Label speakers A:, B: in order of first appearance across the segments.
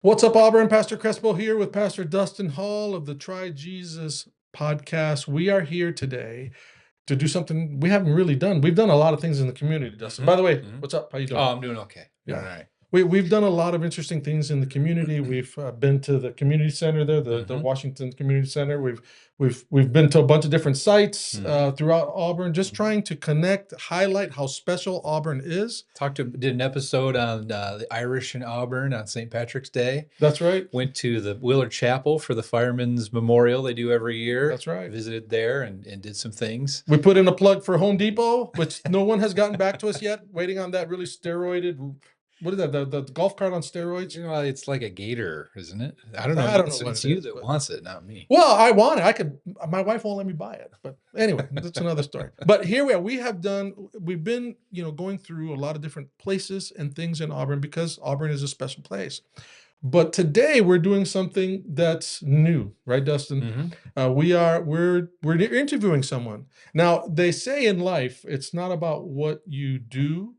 A: What's up, Auburn? Pastor Crespo here with Pastor Dustin Hall of the Try Jesus podcast. We are here today to do something we haven't really done. We've done a lot of things in the community, Dustin. By the way, what's up? How you doing?
B: Oh, I'm doing okay.
A: Yeah.
B: All right.
A: We've done a lot of interesting things in the community. We've been to the community center there, the Washington Community Center. We've been to a bunch of different sites throughout Auburn, just trying to connect, highlight how special Auburn is.
B: Did an episode on the Irish in Auburn on St. Patrick's Day.
A: That's right.
B: Went to the Willard Chapel for the Firemen's Memorial they do every year.
A: That's right.
B: Visited there and did some things.
A: We put in a plug for Home Depot, which no one has gotten back to us yet. Waiting on that really steroided. What is that? The golf cart on steroids?
B: You know, it's like a gator, isn't it? I don't know.
A: I don't know.
B: It's you that wants it, not me.
A: Well, I want it. I could. My wife won't let me buy it. But anyway, that's another story. But here we are. We've been, going through a lot of different places and things in Auburn because Auburn is a special place. But today we're doing something that's new, right, Dustin? We're interviewing someone. Now, they say in life, it's not about what you do,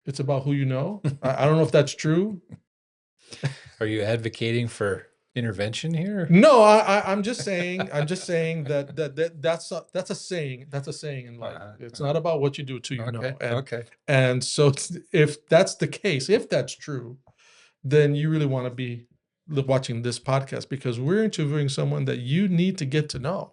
A: it's about who you know. I don't know if that's true.
B: Are you advocating for intervention here?
A: No, I'm just saying. That's a saying. That's a saying in life. It's not about what you do, it's who you know. And so, if that's the case, if that's true, then you really want to be watching this podcast because we're interviewing someone that you need to get to know,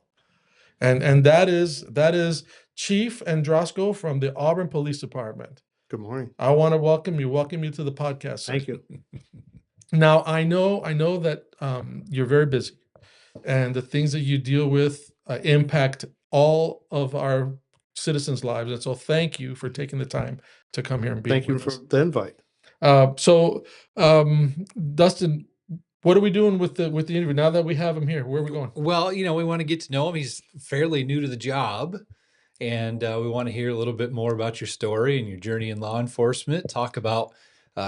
A: and that is Chief Androsko from the Auburn Police Department.
C: Good morning.
A: I want to welcome you to the podcast.
C: Thank you.
A: Now, I know that you're very busy, and the things that you deal with impact all of our citizens' lives. And so thank you for taking the time to come here and be with us.
C: Thank you for the invite.
A: Dustin, what are we doing with the interview now that we have him here? Where are we going?
B: Well, we want to get to know him. He's fairly new to the job. And we want to hear a little bit more about your story and your journey in law enforcement, talk about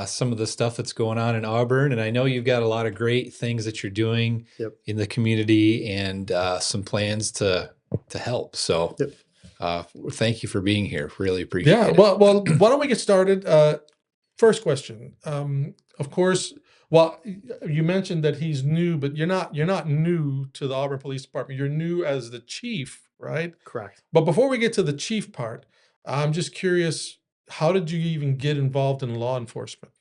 B: some of the stuff that's going on in Auburn. And I know you've got a lot of great things that you're doing in the community and some plans to help. So thank you for being here. Really appreciate it.
A: Well, why don't we get started? First question. Of course, well, you mentioned that he's new, but you're not new to the Auburn Police Department. You're new as the chief, right?
C: Correct.
A: But before we get to the chief part, I'm just curious, how did you even get involved in law enforcement?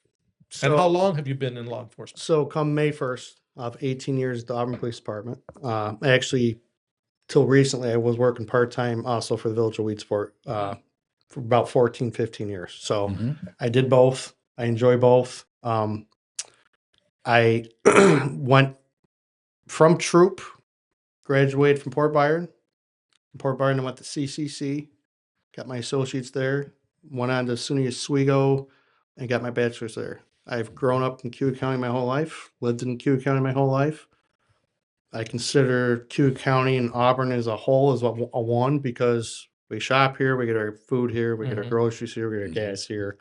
A: And how long have you been in law enforcement?
C: So come May 1st, of 18 years at the Auburn Police Department. Actually, till recently, I was working part-time also for the Village of Weedsport for about 14, 15 years. So I did both. I enjoy both. I went from troop, graduated from Port Byron. From Port Byron, I went to CCC, got my associates there, went on to SUNY Oswego, and got my bachelor's there. I've grown up in Keuka County my whole life, lived in Keuka County my whole life. I consider Keuka County and Auburn as a whole as a one because we shop here, we get our food here, we get our groceries here, we get our gas here.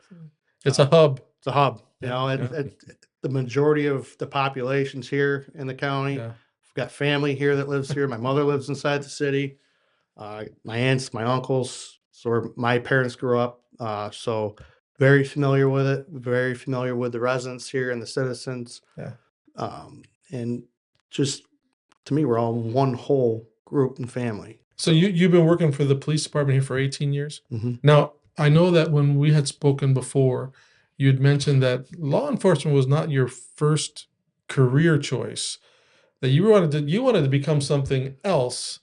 A: It's a hub.
C: It's a hub. The majority of the population's here in the county. I've got family here that lives here. My mother lives inside the city. My aunts, my uncles, so where my parents grew up. So very familiar with it, very familiar with the residents here and the citizens. And just, to me, we're all one whole group and family.
A: So you've been working for the police department here for 18 years? Now, I know that when we had spoken before, you'd mentioned that law enforcement was not your first career choice, that you wanted to become something else.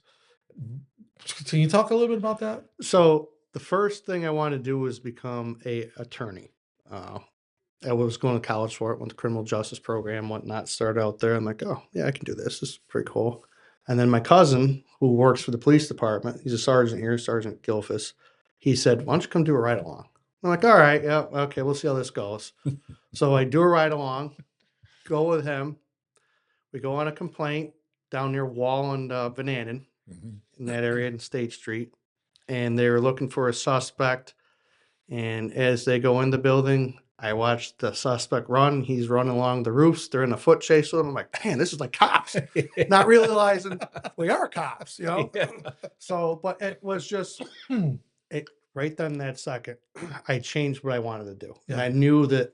A: Can you talk a little bit about that?
C: So the first thing I wanted to do was become an attorney. I was going to college for it, went to criminal justice program, whatnot, started out there. I'm like, oh, yeah, I can do this. This is pretty cool. And then my cousin, who works for the police department, he's a sergeant here, Sergeant Gilfus, he said, why don't you come do a ride-along? I'm like, all right, yeah, okay, we'll see how this goes. So I do a ride-along, go with him. We go on a complaint down near Wall and Van Anden, in that area in State Street. And they were looking for a suspect. And as they go in the building, I watched the suspect run. He's running along the roofs. They're in a foot chase with him. I'm like, man, this is like cops. Not realizing we are cops, So, but it was just, right then that second, I changed what I wanted to do. And I knew that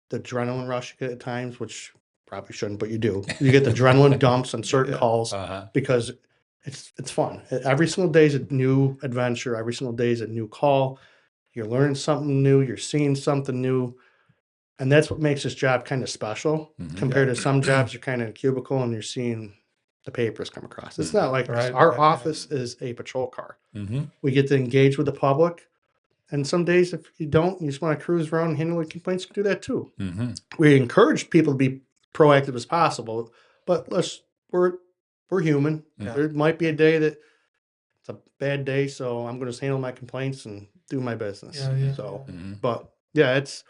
C: the adrenaline rush at times, which probably shouldn't, but you do. You get the adrenaline dumps on certain
A: Yeah.
C: calls because it's fun. Every single day is a new adventure. Every single day is a new call. You're learning something new. You're seeing something new. And that's what makes this job kind of special compared to some jobs you're kind of in a cubicle and you're seeing the papers come across. It's not like this. Our office is a patrol car. We get to engage with the public. And some days, if you don't, you just want to cruise around and handle the complaints, you can do that too. We encourage people to be proactive as possible, but we're human. There might be a day that it's a bad day, so I'm going to just handle my complaints and do my business. But yeah, it's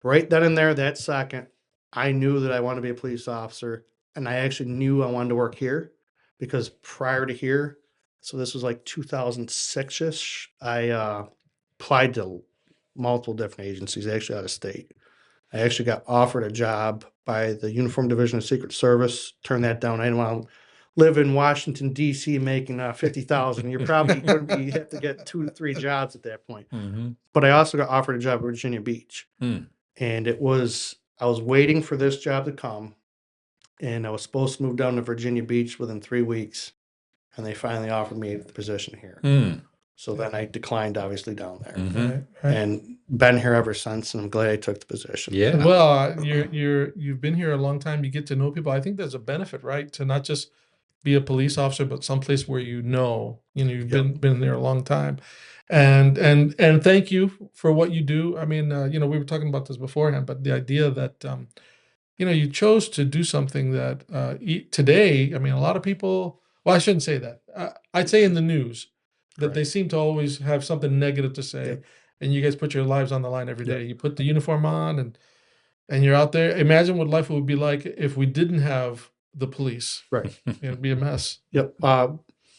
C: right then and there, that second, I knew that I wanted to be a police officer, and I actually knew I wanted to work here because prior to here, so this was like 2006-ish, I applied to multiple different agencies, actually out of state. I actually got offered a job by the Uniform Division of Secret Service, turned that down. I didn't want to live in Washington, D.C. making $50,000. You're probably going to have to get 2 to 3 jobs at that point. But I also got offered a job at Virginia Beach. And I was waiting for this job to come, and I was supposed to move down to Virginia Beach within 3 weeks, and they finally offered me the position here. So then I declined, obviously, down there, and been here ever since. And I'm glad I took the position.
B: Yeah.
A: Well, you've been here a long time. You get to know people. I think there's a benefit, right, to not just be a police officer, but someplace where you've been there a long time. And thank you for what you do. I mean, we were talking about this beforehand, but the idea that you chose to do something that today, I mean, a lot of people. Well, I shouldn't say that. I'd say in the news that they seem to always have something negative to say, and you guys put your lives on the line every day. You put the uniform on, and you're out there. Imagine what life would be like if we didn't have the police.
C: Right.
A: It'd be a mess.
C: Yep.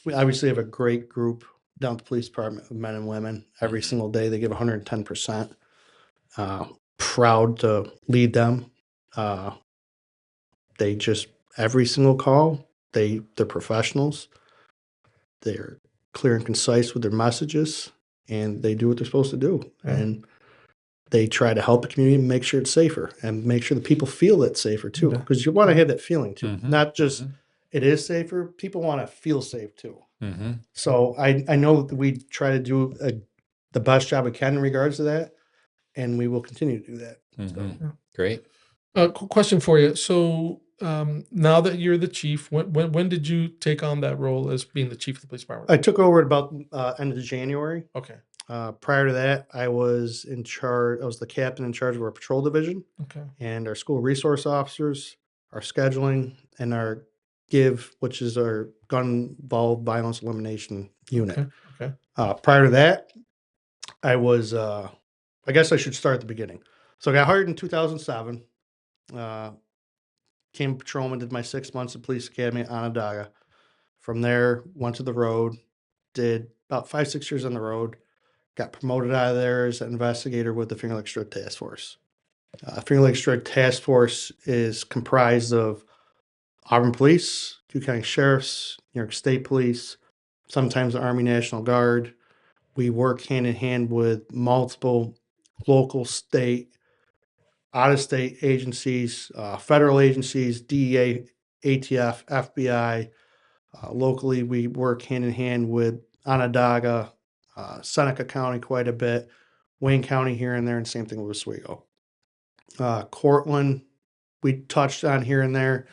C: We obviously have a great group down at the police department of men and women. Every single day they give 110%. Proud to lead them. They just, every single call, they're professionals. They're clear and concise with their messages, and they do what they're supposed to do. And they try to help the community and make sure it's safer and make sure the people feel it's safer too. Because you want to have that feeling too. Not just it is safer, people want to feel safe too. So I know that we try to do the best job we can in regards to that, and we will continue to do that. So.
B: Great.
A: Question for you. So now that you're the chief, when did you take on that role as being the chief of the police department?
C: I took over at about end of January.
A: Okay.
C: Prior to that, I was in charge. I was the captain in charge of our patrol division.
A: Okay.
C: And our school resource officers, our scheduling, and our GIV, which is our gun-involved violence elimination unit.
A: Okay.
C: Prior to that, I was, I guess I should start at the beginning. So I got hired in 2007. Came a patrolman, did my 6 months at police academy at Onondaga. From there, went to the road, did about 5-6 years on the road, got promoted out of there as an investigator with the Finger Lakes Drug Task Force. Finger Lakes Drug Task Force is comprised of Auburn Police, Cook County Sheriffs, New York State Police, sometimes the Army National Guard. We work hand in hand with multiple local, state, out-of-state agencies, federal agencies, DEA, ATF, FBI. Locally, we work hand in hand with Onondaga, Seneca County quite a bit, Wayne County here and there, and same thing with Oswego. Cortland, we touched on here and there,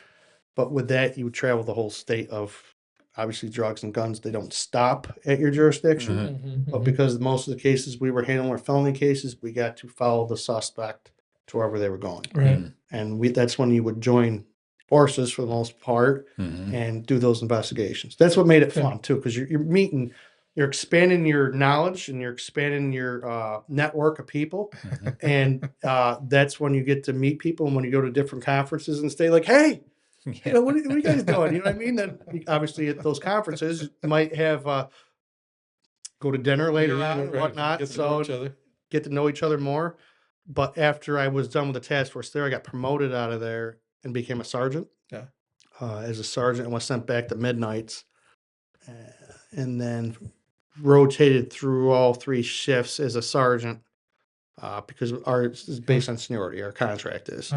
C: but with that, you would travel the whole state of, obviously, drugs and guns. They don't stop at your jurisdiction, but because most of the cases we were handling were felony cases, we got to follow the suspect to wherever they were going.
A: Right.
C: And that's when you would join forces for the most part and do those investigations. That's what made it fun too, because you're meeting, you're expanding your knowledge and you're expanding your network of people. And that's when you get to meet people. And when you go to different conferences and stay like, hey, what are you guys doing? You know what I mean? Then obviously at those conferences, you might have go to dinner later on and whatnot. Get to know each other more. But after I was done with the task force there, I got promoted out of there and became a sergeant.
A: Yeah.
C: As a sergeant, and was sent back to midnights, and then rotated through all 3 shifts as a sergeant because ours is based on seniority. Our contract is.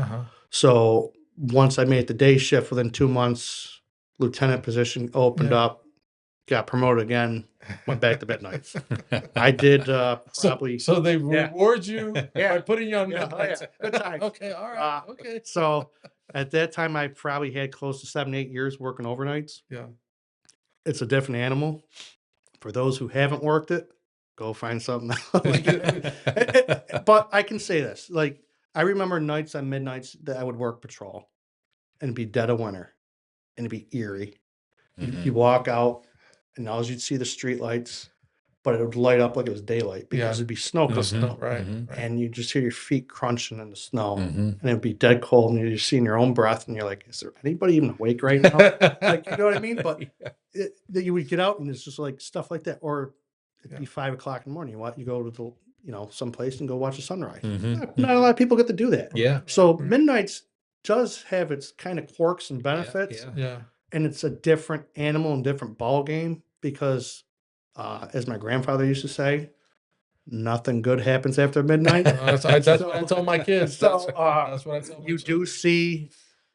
C: So once I made the day shift, within 2 months, lieutenant position opened
A: Yeah.
C: up, got promoted again, went back to midnights. I did probably.
A: So they
C: Yeah.
A: reward you
C: Yeah.
A: by putting you on
C: Yeah, oh,
A: midnights.
C: yeah. Good times.
A: Okay, all right.
C: Uh,
A: Okay.
C: So at that time, I probably had close to 7, 8 years working overnights.
A: Yeah.
C: It's a different animal. For those who haven't worked it, go find something else. But I can say this, like, I remember nights on midnights that I would work patrol and it'd be dead of winter and it'd be eerie. You walk out and now you'd see the street lights, but it would light up like it was daylight because
A: Yeah.
C: it'd be snow covered.
A: No, right.
C: And you just hear your feet crunching in the snow,
B: Mhm.
C: and it'd be dead cold, and you're seeing your own breath, and you're like, "Is there anybody even awake right now?" Like, you know what I mean? But that you would get out, and it's just like stuff like that, or it'd be 5 o'clock in the morning. You go to the someplace and go watch the sunrise.
B: Mhm.
C: Not a lot of people get to do that.
B: Yeah.
C: So midnights does have its kind of quirks and benefits,
B: Yeah.
A: Yeah.
C: and it's a different animal and different ball game because, as my grandfather used to say, nothing good happens after midnight.
A: That's what I tell my kids.
C: So,
A: That's what I tell my
C: we
A: children.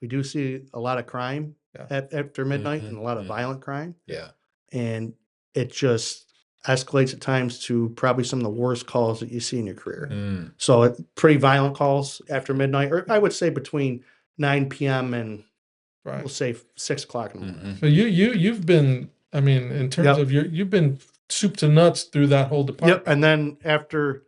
C: do see a lot of crime
A: Yeah.
C: after midnight,
B: Mhm,
C: and a lot of
B: mhm.
C: violent crime,
B: Yeah.
C: and it just escalates at times to probably some of the worst calls that you see in your career.
B: Mm.
C: So pretty violent calls after midnight, or I would say between 9 p.m. and
A: Right.
C: we'll say 6 o'clock in the morning.
B: Mhm.
A: So you've been, I mean, in terms
C: Yep.
A: of you've been soup to nuts through that whole department.
C: Yep. And then after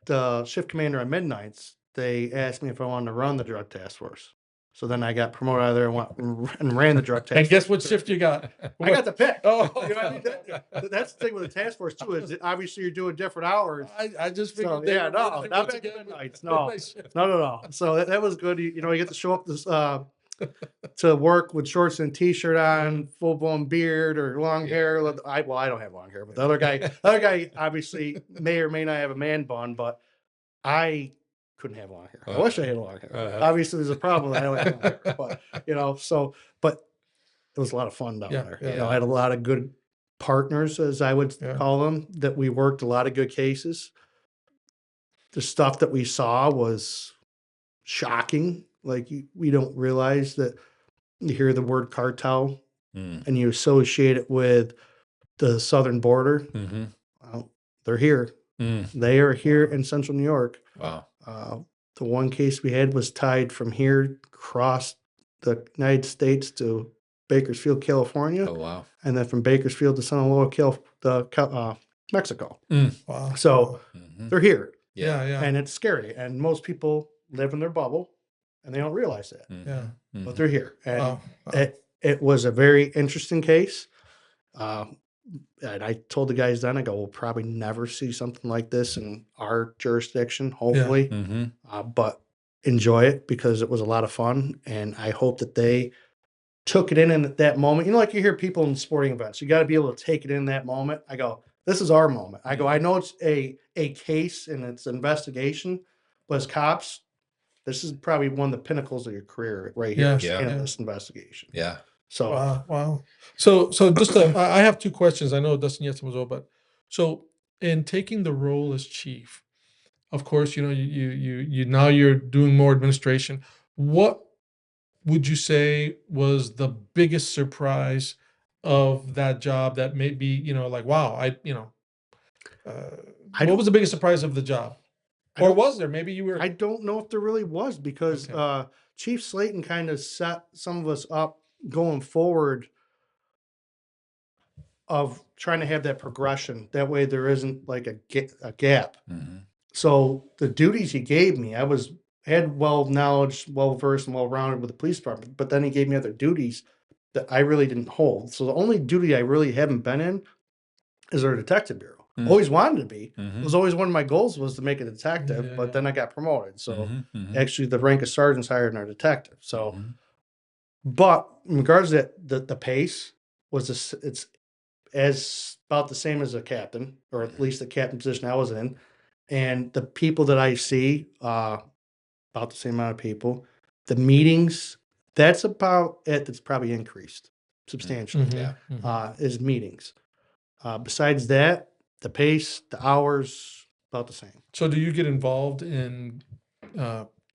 C: the shift commander on midnights, they asked me if I wanted to run the drug task force. So then I got promoted out of there and went and ran the drug task
A: And guess
C: force.
A: what shift you got?
C: I got the pick.
A: Oh,
C: You know what I mean? That's the thing with the task force too, is that obviously you're doing different hours.
A: I just figured.
C: So,
A: they
C: yeah,
A: were
C: no,
A: merging
C: not
A: once
C: back
A: again
C: at
A: with
C: midnights, no.
A: midnight shift.
C: No. So that was good. You get to show up this to work with shorts and t-shirt on, full blown beard or long hair. I don't have long hair, but the other guy obviously may or may not have a man bun, but I couldn't have long hair. I wish I had long hair. Obviously, there's a problem. I don't have long hair, but but it was a lot of fun down
A: Yeah,
C: there.
A: yeah.
C: I had a lot of good partners, as I would
A: Yeah.
C: call them, that we worked a lot of good cases. The stuff that we saw was shocking. Like we don't realize that you hear the word cartel
B: Mm.
C: and you associate it with the southern border.
B: Mhm.
C: Well, they're here.
B: Mm.
C: They are here in central New York.
B: Wow.
C: The one case we had was tied from here across the United States to Bakersfield, California,
B: Oh wow.
C: and then from Bakersfield to San Luis, Mexico.
A: Wow.
C: So
B: Mhm.
C: they're here,
A: yeah.
C: and it's scary. And most people live in their bubble, and they don't realize that,
B: Mhm.
A: Yeah.
C: but they're here. And
A: Wow.
C: it was a very interesting case. And I told the guys then, I go, we'll probably never see something like this in our jurisdiction, hopefully.
B: Mhm.
C: But enjoy it because it was a lot of fun. And I hope that they took it in at that moment. Like you hear people in sporting events, you got to be able to take it in that moment. I go, this is our moment. I go, I know it's a case and it's an investigation, but as cops, this is probably one of the pinnacles of your career right here.
A: Yeah.
C: In
A: Yeah.
C: this investigation.
B: Yeah.
C: So
A: Wow. So just I have two questions. I know Dustin yes was all, but so in taking the role as chief, of course, you now you're doing more administration. What would you say was the biggest surprise of that job that may be, like, wow, what was the biggest surprise of the job? Or was there? Maybe you were.
C: I don't know if there really was because
A: Okay.
C: Chief Slayton kind of set some of us up going forward of trying to have that progression. That way there isn't like a gap.
B: Mhm.
C: So the duties he gave me, I had well knowledge, well versed, and well rounded with the police department. But then he gave me other duties that I really didn't hold. So the only duty I really haven't been in is our detective bureau.
B: Mm.
C: Always wanted to be.
B: Mhm.
C: It was always one of my goals was to make a detective,
A: Yeah,
C: but then I got promoted. So
B: Mhm. Mhm.
C: actually the rank of sergeant's higher than our detective. So,
B: Mhm.
C: but in regards to that, the pace was it's as about the same as a captain, or at least the captain position I was in. And the people that I see, about the same amount of people. The meetings, that's about it. That's probably increased substantially.
A: Mhm,
B: Yeah.
A: mhm.
C: Is meetings. Besides that, the pace, the hours, about the same.
A: So do you get involved in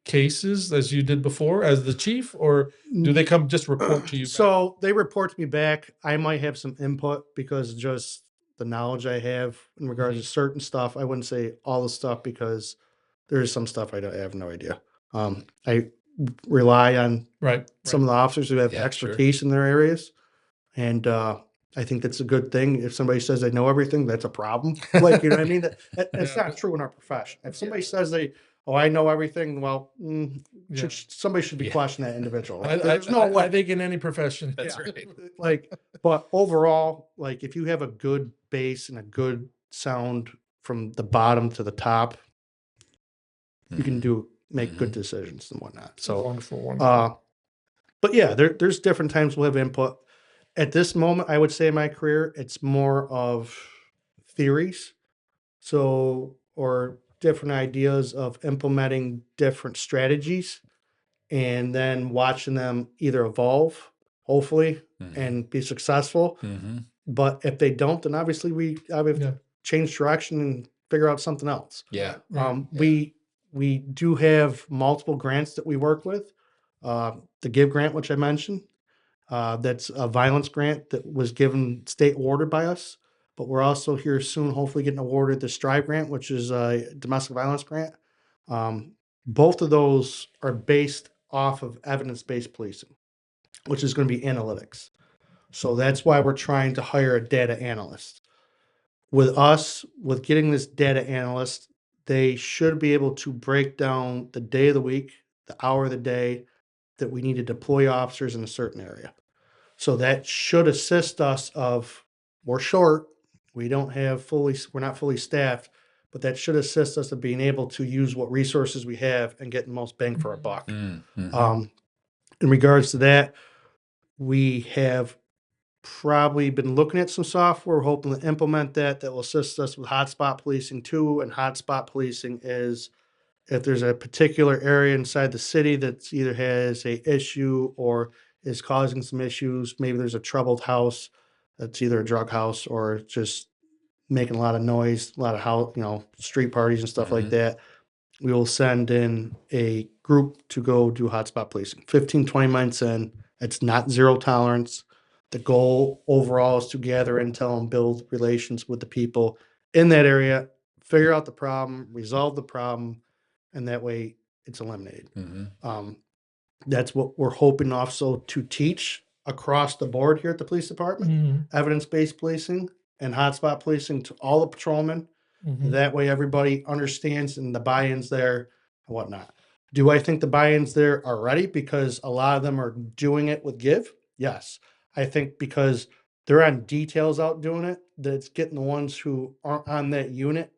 A: cases as you did before as the chief, or do they come just report to you back?
C: So they report to me back. I might have some input because just the knowledge I have in regards to certain stuff. I wouldn't say all the stuff because there's some stuff I have no idea. I rely on
A: Right.
C: some of the officers who have
B: Yeah, sure.
C: expertise in their areas. And I think that's a good thing. If somebody says they know everything, that's a problem. Like, you know what I mean? That's
A: Yeah.
C: not true in our profession. If somebody says oh, I know everything, well,
A: Yeah.
C: somebody should be
B: Yeah.
C: questioning that individual.
A: I,
C: There's no way.
A: I think in any profession.
B: That's
C: Yeah.
B: right.
C: Like, but overall, like if you have a good base and a good sound from the bottom to the top, you can make good decisions and whatnot. So
A: Wonderful, wonderful.
C: but yeah, there's different times we'll have input. At this moment, I would say in my career, it's more of theories. So, or different ideas of implementing different strategies and then watching them either evolve, hopefully, and be successful. But if they don't, then obviously we have
A: Yeah.
C: to change direction and figure out something else.
B: Yeah.
C: We do have multiple grants that we work with. The GIVE grant, which I mentioned, that's a violence grant that was given state awarded by us. But we're also here soon, hopefully getting awarded the STRIVE grant, which is a domestic violence grant. Both of those are based off of evidence-based policing, which is going to be analytics. So that's why we're trying to hire a data analyst. With us, with getting this data analyst, they should be able to break down the day of the week, the hour of the day that we need to deploy officers in a certain area. So that should assist us we're short, we're not fully staffed, but that should assist us of being able to use what resources we have and get the most bang for our buck. In regards to that, we have probably been looking at some software, hoping to implement that will assist us with hotspot policing too. And hotspot policing is if there's a particular area inside the city that either has a issue or is causing some issues, maybe there's a troubled house that's either a drug house or just making a lot of noise, a lot of street parties and stuff like that. We will send in a group to go do hotspot policing. 15, 20 minutes in, it's not zero tolerance. The goal overall is to gather intel and build relations with the people in that area, figure out the problem, resolve the problem, and that way it's eliminated. That's what we're hoping also to teach across the board here at the police department, evidence-based policing and hotspot policing to all the patrolmen. That way everybody understands and the buy-ins there and whatnot. Do I think the buy-ins there are ready because a lot of them are doing it with GIVE? Yes. I think because they're on details out doing it, that's getting the ones who aren't on that unit.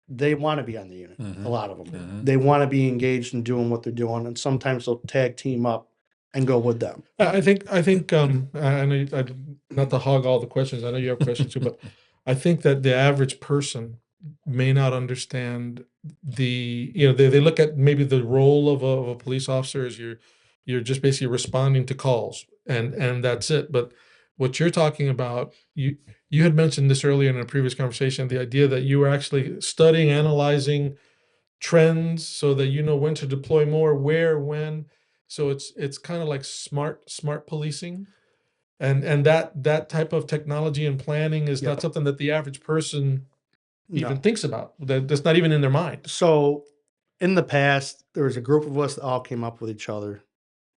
C: They want to be on the unit. A lot of them. They want to be engaged in doing what they're doing, and sometimes they'll tag team up and go with them.
A: I think I know not to hog all the questions. I know you have questions too, but I think that the average person may not understand they look at maybe the role of a police officer as you're just basically responding to calls and that's it. But what you're talking about, you had mentioned this earlier in a previous conversation, the idea that you were actually studying, analyzing trends so that you know when to deploy more, where, when. So it's kind of like smart policing. And that type of technology and planning is not something that the average person even thinks about. That's not even in their mind.
C: So in the past, there was a group of us that all came up with each other.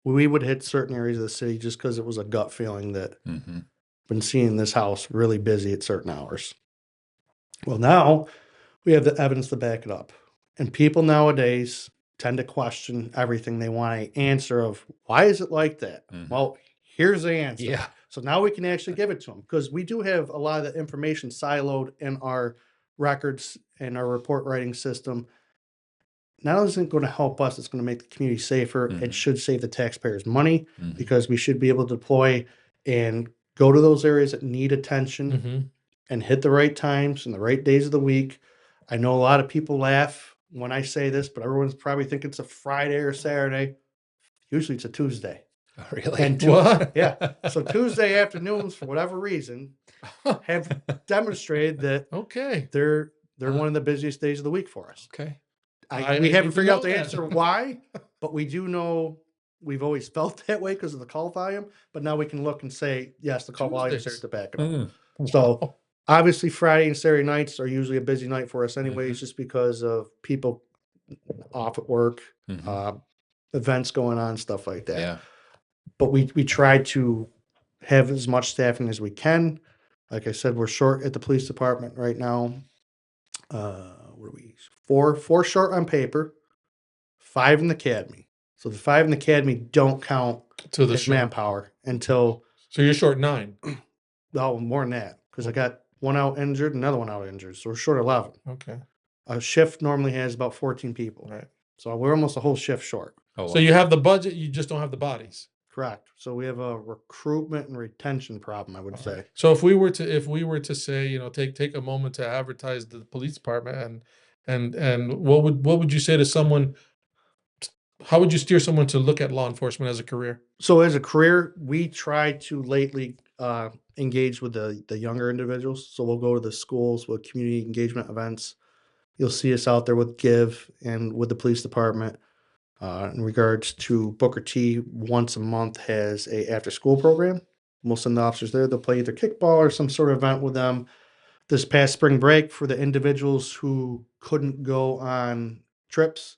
C: We would hit certain areas of the city just because it was a gut feeling that been seeing this house really busy at certain hours. Well, now we have the evidence to back it up. And people nowadays tend to question everything. They want an answer of why is it like that? Well, here's the answer.
B: Yeah.
C: So now we can actually give it to them because we do have a lot of the information siloed in our records and our report writing system. Not only is it going to help us, it's going to make the community safer. It should save the taxpayers money because we should be able to deploy and go to those areas that need attention and hit the right times and the right days of the week. I know a lot of people laugh when I say this, but everyone's probably thinking it's a Friday or Saturday. Usually it's a Tuesday.
B: Oh, really?
C: And
A: What?
C: yeah. So Tuesday afternoons, for whatever reason, have demonstrated that
A: Okay.
C: they're one of the busiest days of the week for us.
B: Okay.
C: We
A: need
C: haven't
A: to
C: figured out
A: know
C: the
A: that.
C: answer why, but we do know we've always felt that way because of the call volume. But now we can look and say, yes, the call volume is there
A: Tuesdays.
C: to back it up.
B: Mm.
C: So
A: Wow.
C: obviously Friday and Saturday nights are usually a busy night for us anyways,
B: Mhm.
C: just because of people off at work,
B: Mhm.
C: events going on, stuff like that.
B: Yeah.
C: But we try to have as much staffing as we can. Like I said, we're short at the police department right now. What are we? Four short on paper, 5 in the academy. So the 5 in the academy don't count
A: To the
C: as
A: show.
C: manpower until
A: So you're short 9.
C: more than that because I got one out injured, another one out injured. So we're short 11.
A: Okay.
C: A shift normally has about 14 people.
A: Right.
C: So we're almost a whole shift short.
B: Oh,
A: So you have the budget, you just don't have the bodies.
C: Correct. So we have a recruitment and retention problem, I would say.
A: So if we were to say, you know, take a moment to advertise the police department and what would you say to someone? How would you steer someone to look at law enforcement as a career?
C: So as a career, we try to lately engage with the younger individuals. So we'll go to the schools with community engagement events. You'll see us out there with Give and with the police department. In regards to Booker T, once a month has a after school program. We'll send the officers there. They'll play either kickball or some sort of event with them. This past spring break, for the individuals who couldn't go on trips,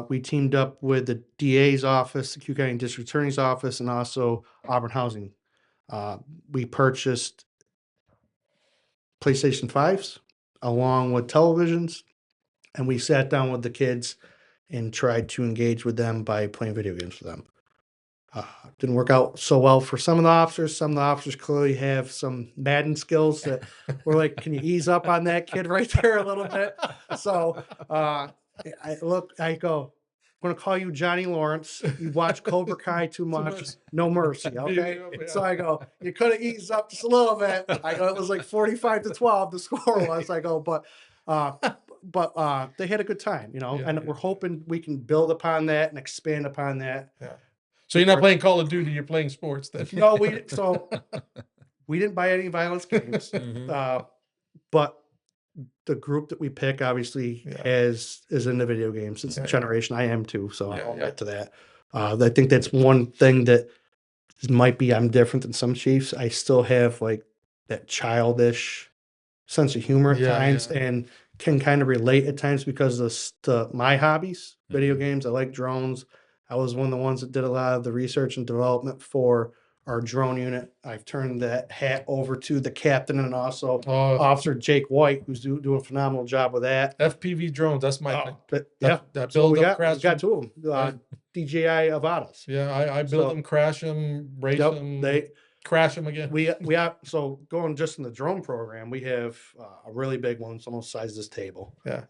C: we teamed up with the DA's office, the Q County District Attorney's office, and also Auburn Housing. We purchased PlayStation 5s along with televisions, and we sat down with the kids and tried to engage with them by playing video games with them. Didn't work out so well for some of the officers. Some of the officers clearly have some Madden skills that we're like, can you ease up on that kid right there a little bit? So I go, I'm going to call you Johnny Lawrence. You watch Cobra Kai too much.
A: Mercy.
C: No mercy. Okay.
A: Yeah.
C: So I go, you could have eased up just a little bit. I go, it was like 45-12, the score was. I go, but they had a good time, you know,
A: Yeah,
C: and
A: yeah.
C: we're hoping we can build upon that and expand upon that.
A: Yeah. So you're not playing Call of Duty, you're playing sports then.
C: No, we didn't buy any violence games,
B: Mhm.
C: but the group that we pick obviously
A: Yeah.
C: is into video games. It's
A: Yeah,
C: a
A: yeah.
C: generation. I am too, so
A: Yeah,
C: I'll
A: yeah.
C: admit to that. I think that's one thing that might be I'm different than some chiefs. I still have like that childish sense of humor at
A: Yeah,
C: times
A: yeah.
C: and can kind of relate at times because of my hobbies, video
B: Mhm.
C: games. I like drones. I was one of the ones that did a lot of the research and development for our drone unit. I've turned that hat over to the captain and also
A: Oh,
C: Officer Jake White, who's doing a phenomenal job with that.
A: FPV drones, that's my thing.
C: But
A: That-
C: yeah,
A: that
C: so
A: build up,
C: we
A: crash
C: got
A: them.
C: 2 of them.
A: Right.
C: DJI Avadas.
A: Yeah, I build
C: So-
A: them, crash them, race
C: Yep,
A: them, crash them again.
C: we have, so going just in the drone program, we have a really big one. It's almost the size of this table.
A: Yeah.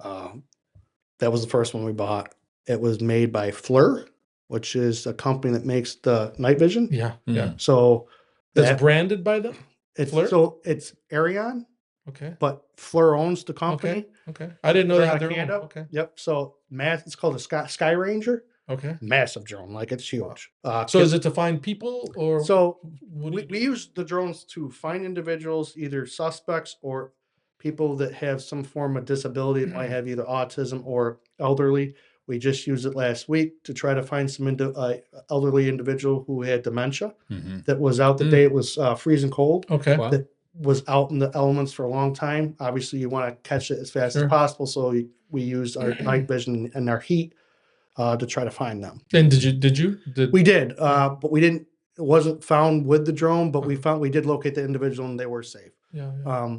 C: That was the first one we bought. It was made by Fleur, which is a company that makes the night vision.
A: Yeah, yeah.
B: Mm.
C: So
A: That's
C: that-
A: branded by them?
C: it's
A: Fleur?
C: so it's Arion,
A: Okay.
C: but Fleur owns the company.
A: Okay. I didn't know
C: They're
A: they
C: out
A: had
C: of
A: their own.
C: Canada.
A: Okay.
C: Yep. So it's called a Sky Ranger.
A: Okay.
C: Massive drone, like it's huge.
A: So is it to find people or
C: So
A: what do
C: we,
A: you
C: we
A: do?
C: use the drones to find individuals, either suspects or people that have some form of disability, that might have either autism or elderly. We just used it last week to try to find some elderly individual who had dementia
B: Mhm.
C: that was out the day it was freezing cold,
A: Okay.
B: Wow.
C: that was out in the elements for a long time. Obviously, you want to catch it as fast
A: Sure.
C: as possible. So we used our night vision and our heat to try to find them.
A: And did
C: We did, but we didn't. It wasn't found with the drone, but
A: Uh-huh.
C: we did locate the individual and they were safe.
A: yeah, yeah.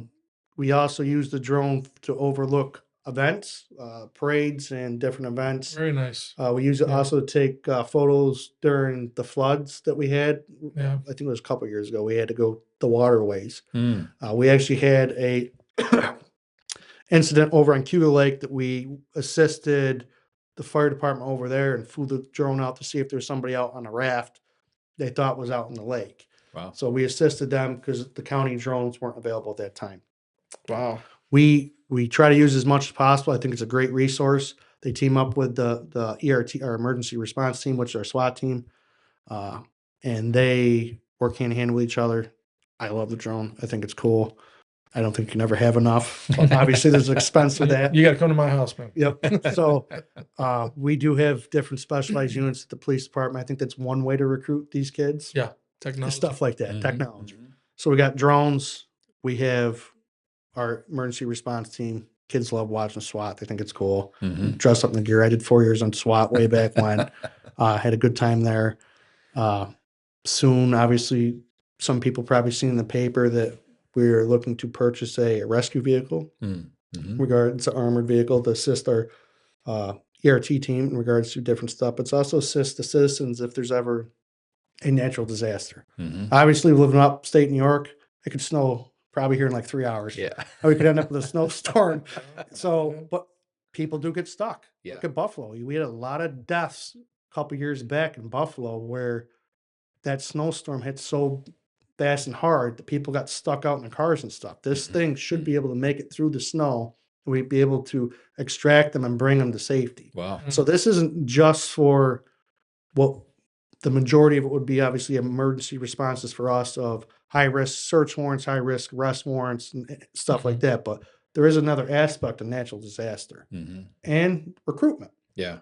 C: We also used the drone to overlook events, parades, and different events.
A: Very nice.
C: We used it
A: Yeah.
C: also to take photos during the floods that we had.
A: Yeah.
C: I think it was a couple years ago. We had to go the waterways.
B: Mm.
C: We actually had a incident over on Cuba Lake that we assisted the fire department over there and flew the drone out to see if there's somebody out on a raft they thought was out in the lake.
B: Wow.
C: So we assisted them because the county drones weren't available at that time.
A: Wow.
C: We try to use as much as possible. I think it's a great resource. They team up with the ERT, our emergency response team, which is our SWAT team, and they work hand in hand with each other. I love the drone. I think it's cool. I don't think you can ever have enough. But obviously, there's an expense with that.
A: You got to come to my house, man.
C: Yep. So we do have different specialized units at the police department. I think that's one way to recruit these kids.
A: Yeah, technology.
C: Stuff like that,
B: Mhm.
C: technology. So we got drones. We have our emergency response team. Kids love watching SWAT. They think it's cool.
B: Mhm.
C: Dress up in the gear. I did 4 years on SWAT way back when. Had a good time there. Soon, obviously, some people probably seen in the paper that we're looking to purchase a rescue vehicle.
B: Mhm.
C: Regards to armored vehicle to assist our ERT team in regards to different stuff, but it's also assist the citizens if there's ever a natural disaster.
B: Mhm.
C: Obviously, living in upstate New York, it could snow probably here in like 3 hours.
B: Yeah.
C: Or we could end up with a snowstorm. So, but people do get stuck.
B: Yeah.
C: Look at Buffalo. We had a lot of deaths a couple years back in Buffalo where that snowstorm hit so fast and hard that people got stuck out in the cars and stuff. This thing should be able to make it through the snow. And we'd be able to extract them and bring them to safety.
B: Wow.
C: So this isn't just for what the majority of it would be obviously emergency responses for us of high risk search warrants, high risk arrest warrants, and stuff like that. But there is another aspect of natural disaster
B: Mhm.
C: and recruitment.
B: Yeah.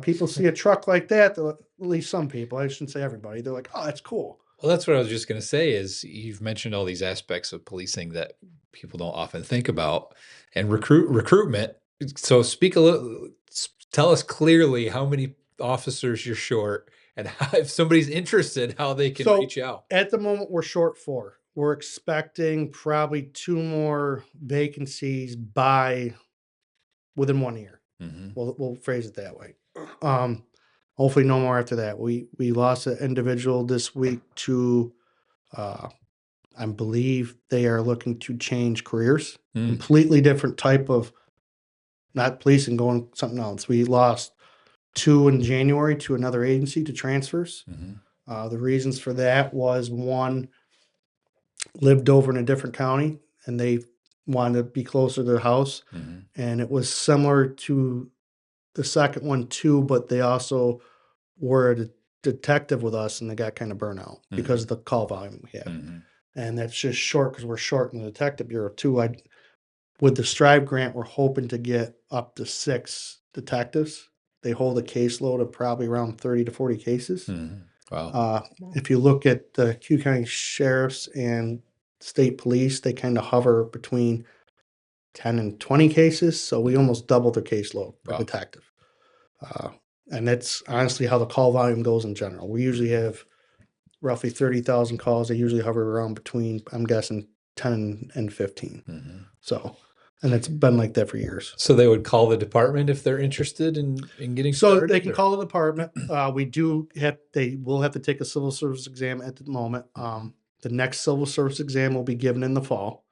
C: People see a truck like that, at least some people, I shouldn't say everybody, they're like, oh, that's cool.
B: Well, that's what I was just going to say is you've mentioned all these aspects of policing that people don't often think about and recruitment. So speak a little, tell us clearly how many officers you're short and how, if somebody's interested, how they can
C: So,
B: reach out.
C: At the moment, we're short 4. We're expecting probably 2 more vacancies by within 1 year.
B: Mhm.
C: We'll phrase it that way. Hopefully no more after that. We lost an individual this week to I believe they are looking to change careers.
B: Mm.
C: Completely different type of not policing, going something else. We lost 2 in January to another agency to transfers.
B: Mhm.
C: The reasons for that was one lived over in a different county and they wanted to be closer to their house.
B: Mhm.
C: And it was similar to the second one too, but they also were a detective with us and they got kind of burnout because of the call volume we have.
B: Mhm.
C: And that's just short because we're short in the detective bureau too. With the Strive grant, we're hoping to get up to 6 detectives. They hold a caseload of probably around 30 to 40 cases.
B: Mhm. Wow.
C: If you look at the Q County sheriffs and state police, they kind of hover between 10 and 20 cases. So we almost double their caseload per
B: Wow.
C: detective. And that's honestly how the call volume goes in general. We usually have roughly 30,000 calls. They usually hover around between, I'm guessing, 10 and 15.
B: Mhm.
C: So, and it's been like that for years.
B: So they would call the department if they're interested in getting
C: So
B: started?
C: they can
B: or-
C: call the department. They will have to take a civil service exam at the moment. The next civil service exam will be given in the fall.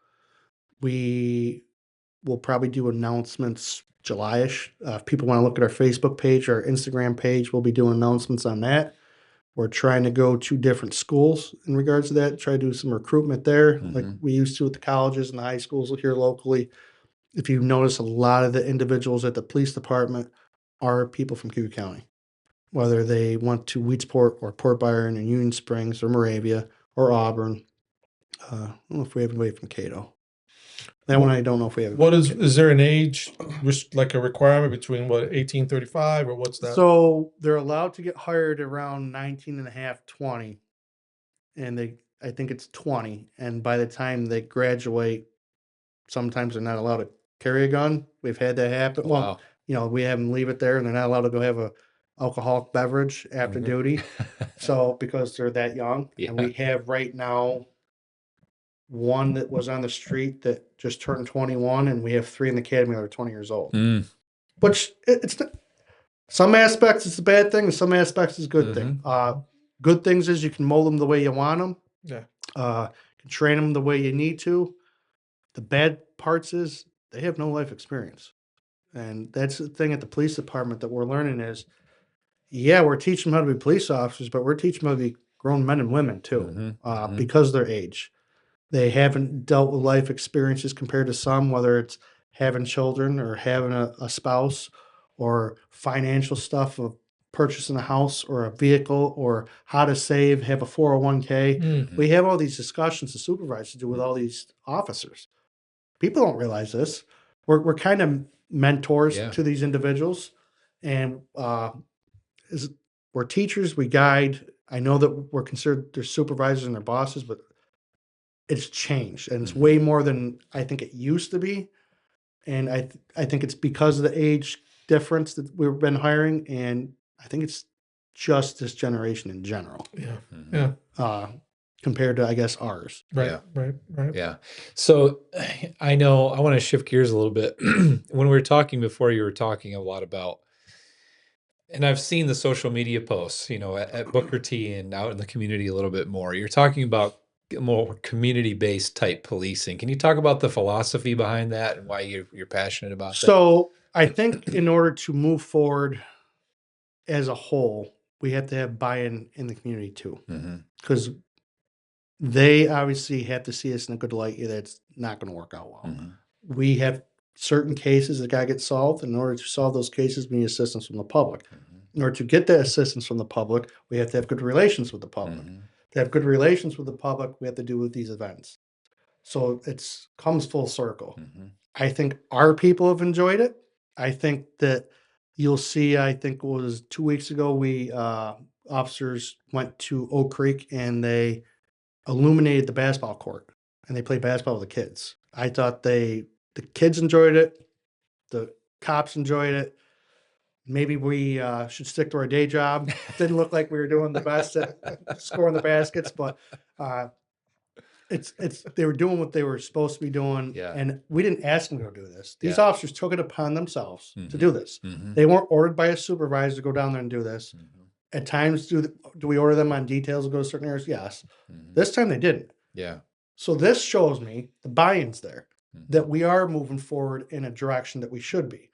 C: We will probably do announcements July-ish. If people want to look at our Facebook page, our Instagram page, we'll be doing announcements on that. We're trying to go to different schools in regards to that, try to do some recruitment there, like
B: Mhm.
C: we used to at the colleges and the high schools here locally. If you notice, a lot of the individuals at the police department are people from Cuba County, whether they went to Wheatsport or Port Byron and Union Springs or Moravia or Auburn. I don't know if we have anybody from Cato. That one I don't know if we have.
A: What is there an age, like a requirement between what, 18, 35 or what's that?
C: So they're allowed to get hired around 19 and a half, 20. And I think it's 20. And by the time they graduate, sometimes they're not allowed to carry a gun. We've had that happen. Well,
B: Wow.
C: we have them leave it there and they're not allowed to go have a alcoholic beverage after
B: Mhm.
C: duty. So because they're that young.
B: Yeah.
C: And we have right now one that was on the street that just turned 21, and we have 3 in the academy that are 20 years old.
B: Mm.
C: Which some aspects it's a bad thing, and some aspects it's a good thing. Good things is you can mold them the way you want them.
A: Yeah.
C: Can train them the way you need to. The bad parts is they have no life experience. And that's the thing at the police department that we're learning is, yeah, we're teaching them how to be police officers, but we're teaching them how to be grown men and women too, because of their age. They haven't dealt with life experiences compared to some, whether it's having children or having a spouse or financial stuff of purchasing a house or a vehicle or how to save, have a 401k.
A: Mm.
C: We have all these discussions the supervisors do with all these officers. people don't realize this. We're kind of mentors
B: Yeah.
C: to these individuals, and we're teachers. We guide. I know that we're considered their supervisors and their bosses, but it's changed, and it's way more than I think it used to be. And I think it's because of the age difference that we've been hiring, and I think it's just this generation in general.
A: Yeah.
B: Mhm.
A: Yeah.
C: Compared to, I guess, ours.
A: Right.
B: Yeah.
A: Right.
B: Yeah. So I know I want to shift gears a little bit. When we were talking before, you were talking a lot about, and I've seen the social media posts, at Booker T and out in the community a little bit more. You're talking about more community-based type policing. Can you talk about the philosophy behind that and why you're passionate about that?
C: So I think in order to move forward as a whole, we have to have buy-in in the community too, because they obviously have to see us in a good light. That's not going to work out well. We have certain cases that got to get solved. In order to solve those cases, we need assistance from the public. In order to get that assistance from the public, we have to have good relations with the public. To have good relations with the public, we have to do with these events. So it comes full circle. I think our people have enjoyed it. I think that you'll see, I think it was 2 weeks ago, we officers went to Oak Creek and they illuminated the basketball court and they played basketball with the kids. I thought the kids enjoyed it. The cops enjoyed it. Maybe we should stick to our day job. Didn't look like we were doing the best at scoring the baskets, but they were doing what they were supposed to be doing.
B: Yeah.
C: And we didn't ask them to go do this. These
B: Yeah.
C: officers took it upon themselves to do this. They weren't ordered by a supervisor to go down there and do this. At times, do we order them on details to go to certain areas? Yes. This time they didn't.
B: Yeah.
C: So this shows me the buy-in's there, that we are moving forward in a direction that we should be.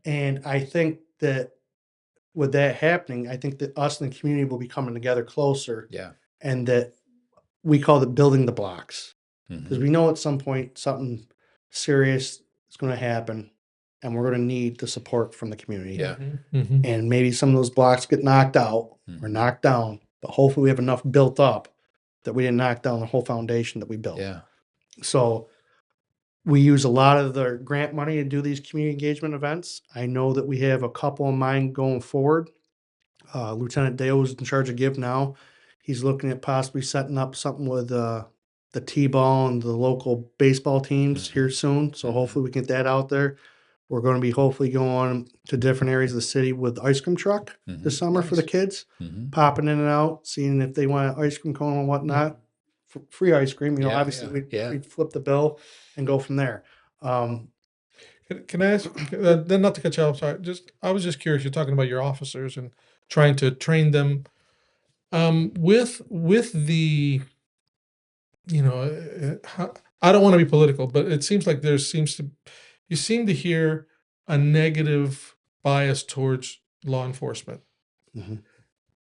C: And I think that with that happening, I think that us and the community will be coming together closer.
B: Yeah.
C: And that we call it building the blocks, because we know at some point something serious is going to happen and we're going to need the support from the community.
B: Yeah.
C: And maybe some of those blocks get knocked out or knocked down, but hopefully we have enough built up that we didn't knock down the whole foundation that we built.
B: Yeah.
C: So we use a lot of the grant money to do these community engagement events. I know that we have a couple in mind going forward. Lieutenant Dale is in charge of GIVE now. He's looking at possibly setting up something with the T-ball and the local baseball teams here soon. So hopefully we can get that out there. We're going to be hopefully going to different areas of the city with the ice cream truck this summer for the kids, popping in and out, seeing if they want an ice cream cone and whatnot. Free ice cream,
B: Yeah,
C: obviously
B: yeah.
C: we'd flip the bill and go from there.
A: Can I ask, then not to cut you off, sorry, I was just curious, you're talking about your officers and trying to train them, with the, I don't want to be political, but it seems like you seem to hear a negative bias towards law enforcement.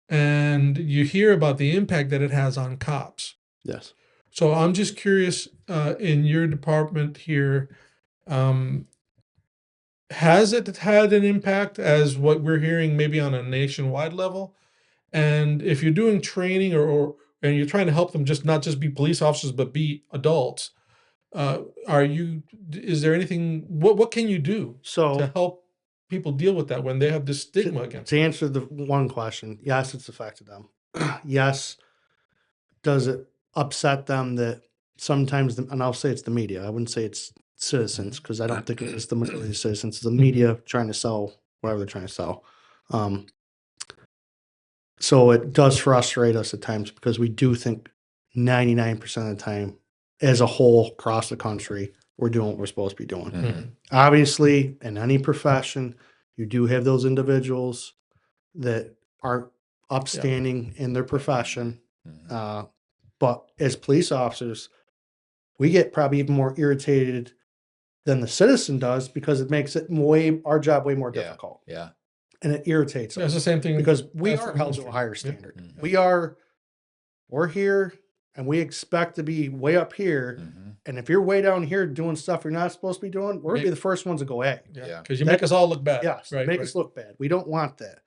A: And you hear about the impact that it has on cops.
C: Yes.
A: So I'm just curious, in your department here, has it had an impact as what we're hearing maybe on a nationwide level? And if you're doing training and you're trying to help them not just be police officers, but be adults, is there anything, what can you do to help people deal with that when they have this stigma against
C: to answer the one question, yes, it's affected them. Yes. Does it upset them that sometimes, and I'll say it's the media, I wouldn't say it's citizens, because I don't think it's the majority of citizens, it's the media trying to sell whatever they're trying to sell. So it does frustrate us at times, because we do think 99% of the time, as a whole, across the country, we're doing what we're supposed to be doing. Obviously, in any profession, you do have those individuals that aren't upstanding in their profession. But as police officers, we get probably even more irritated than the citizen does, because it makes our job way more difficult.
B: Yeah.
C: And it irritates us.
A: It's the same thing
C: Because we
A: as
C: are
A: the
C: held to a
A: ministry.
C: higher
A: Yep.
C: standard. We're here and we expect to be way up here. And if you're way down here doing stuff you're not supposed to be doing, we're gonna be the first ones to go, hey.
B: Yeah.
A: Because you make us all look bad.
C: Yes,
A: Right.
C: make us look bad. We don't want that.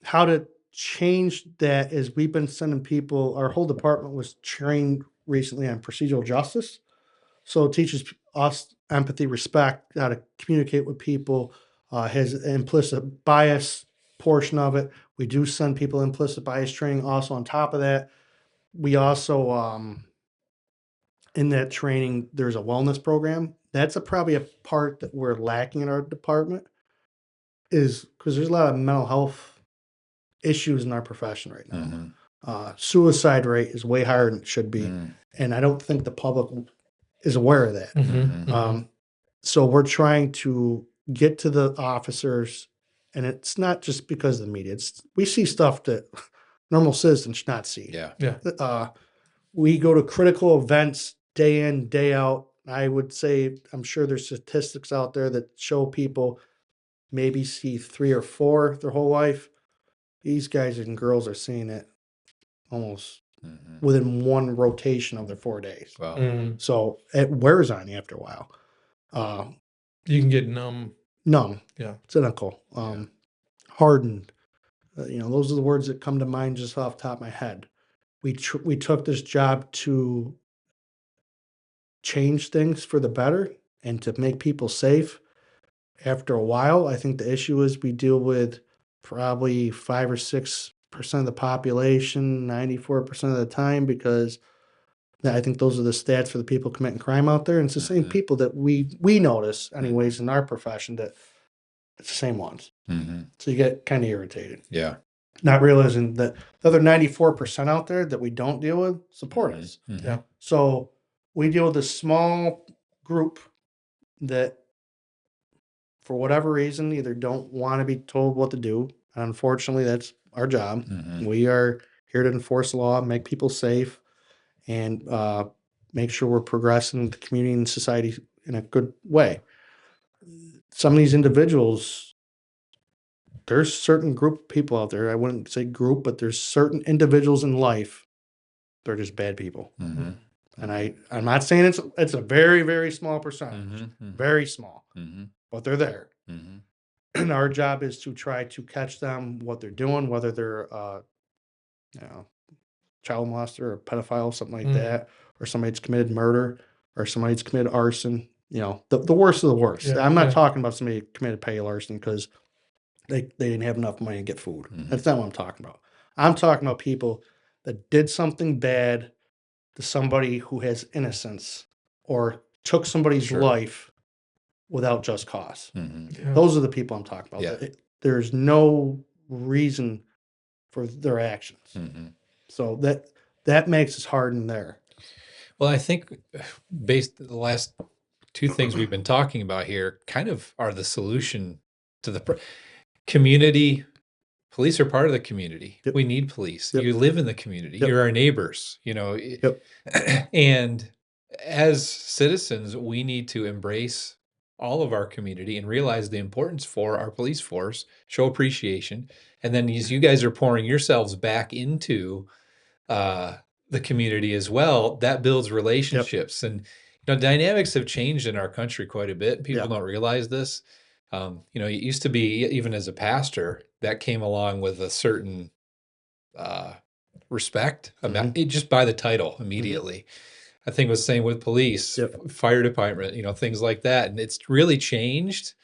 C: How to change that is we've been sending people, our whole department was trained recently on procedural justice. So it teaches us empathy, respect, how to communicate with people, has implicit bias portion of it. We do send people implicit bias training. Also, on top of that, we also in that training, there's a wellness program. That's probably a part that we're lacking in our department, is because there's a lot of mental health issues in our profession right now.
B: Mm-hmm.
C: Suicide rate is way higher than it should be,
B: Mm-hmm.
C: and I don't think the public is aware of that.
A: Mm-hmm.
C: So we're trying to get to the officers, and it's not just because of the media. We see stuff that normal citizens should not see.
B: Yeah.
C: We go to critical events day in, day out. I would say, I'm sure there's statistics out there that show people maybe see 3 or 4 their whole life. These guys and girls are seeing it almost within one rotation of their 4 days.
B: Wow.
A: Mm-hmm.
C: So it wears on you after a while.
A: You can get numb.
C: Numb.
A: Yeah.
C: Cynical. Hardened. Those are the words that come to mind just off the top of my head. We took this job to change things for the better and to make people safe. After a while, I think the issue is we deal with probably 5 or 6% of the population, 94% of the time, because I think those are the stats for the people committing crime out there. And it's the same people that we notice, anyways, in our profession, that it's the same ones.
B: Mm-hmm.
C: So you get kind of irritated.
B: Yeah.
C: Not realizing that the other 94% out there that we don't deal with support us.
B: Mm-hmm.
A: Yeah.
C: So we deal with a small group that, for whatever reason, either don't want to be told what to do. Unfortunately, that's our job.
B: Mm-hmm.
C: We are here to enforce law, make people safe, and make sure we're progressing the community and society in a good way. Some of these individuals, there's certain group of people out there. I wouldn't say group, but there's certain individuals in life. They're just bad people.
B: Mm-hmm.
C: And I'm not saying it's a very, very small percentage,
B: Mm-hmm.
C: very small,
B: Mm-hmm.
C: but they're there.
B: Mm-hmm.
C: And our job is to try to catch them, what they're doing, whether they're child molester or pedophile, something like that, or somebody that's committed murder, or somebody that's committed arson. The worst of the worst.
A: Yeah,
C: I'm not
A: yeah.
C: talking about somebody who committed petty larceny because they didn't have enough money to get food.
B: Mhm.
C: That's not what I'm talking about. I'm talking about people that did something bad to somebody who has innocence or took somebody's
B: Sure.
C: life without just cause.
B: Mm-hmm.
A: Yeah.
C: Those are the people I'm talking about.
B: Yeah.
C: There's no reason for their actions.
B: Mm-hmm.
C: So that makes us hard in there.
B: Well, I think based the last 2 things we've been talking about here kind of are the solution to the community. Police are part of the community.
C: Yep.
B: We need police.
C: Yep.
B: You live in the community.
C: Yep.
B: You're our neighbors,
C: Yep.
B: And as citizens, we need to embrace all of our community and realize the importance for our police force, show appreciation. And then as you guys are pouring yourselves back into the community as well, that builds relationships. And dynamics have changed in our country quite a bit. People don't realize this. It used to be, even as a pastor, that came along with a certain respect about it, just by the title immediately. I think it was the same with police, fire department, things like that. And it's really changed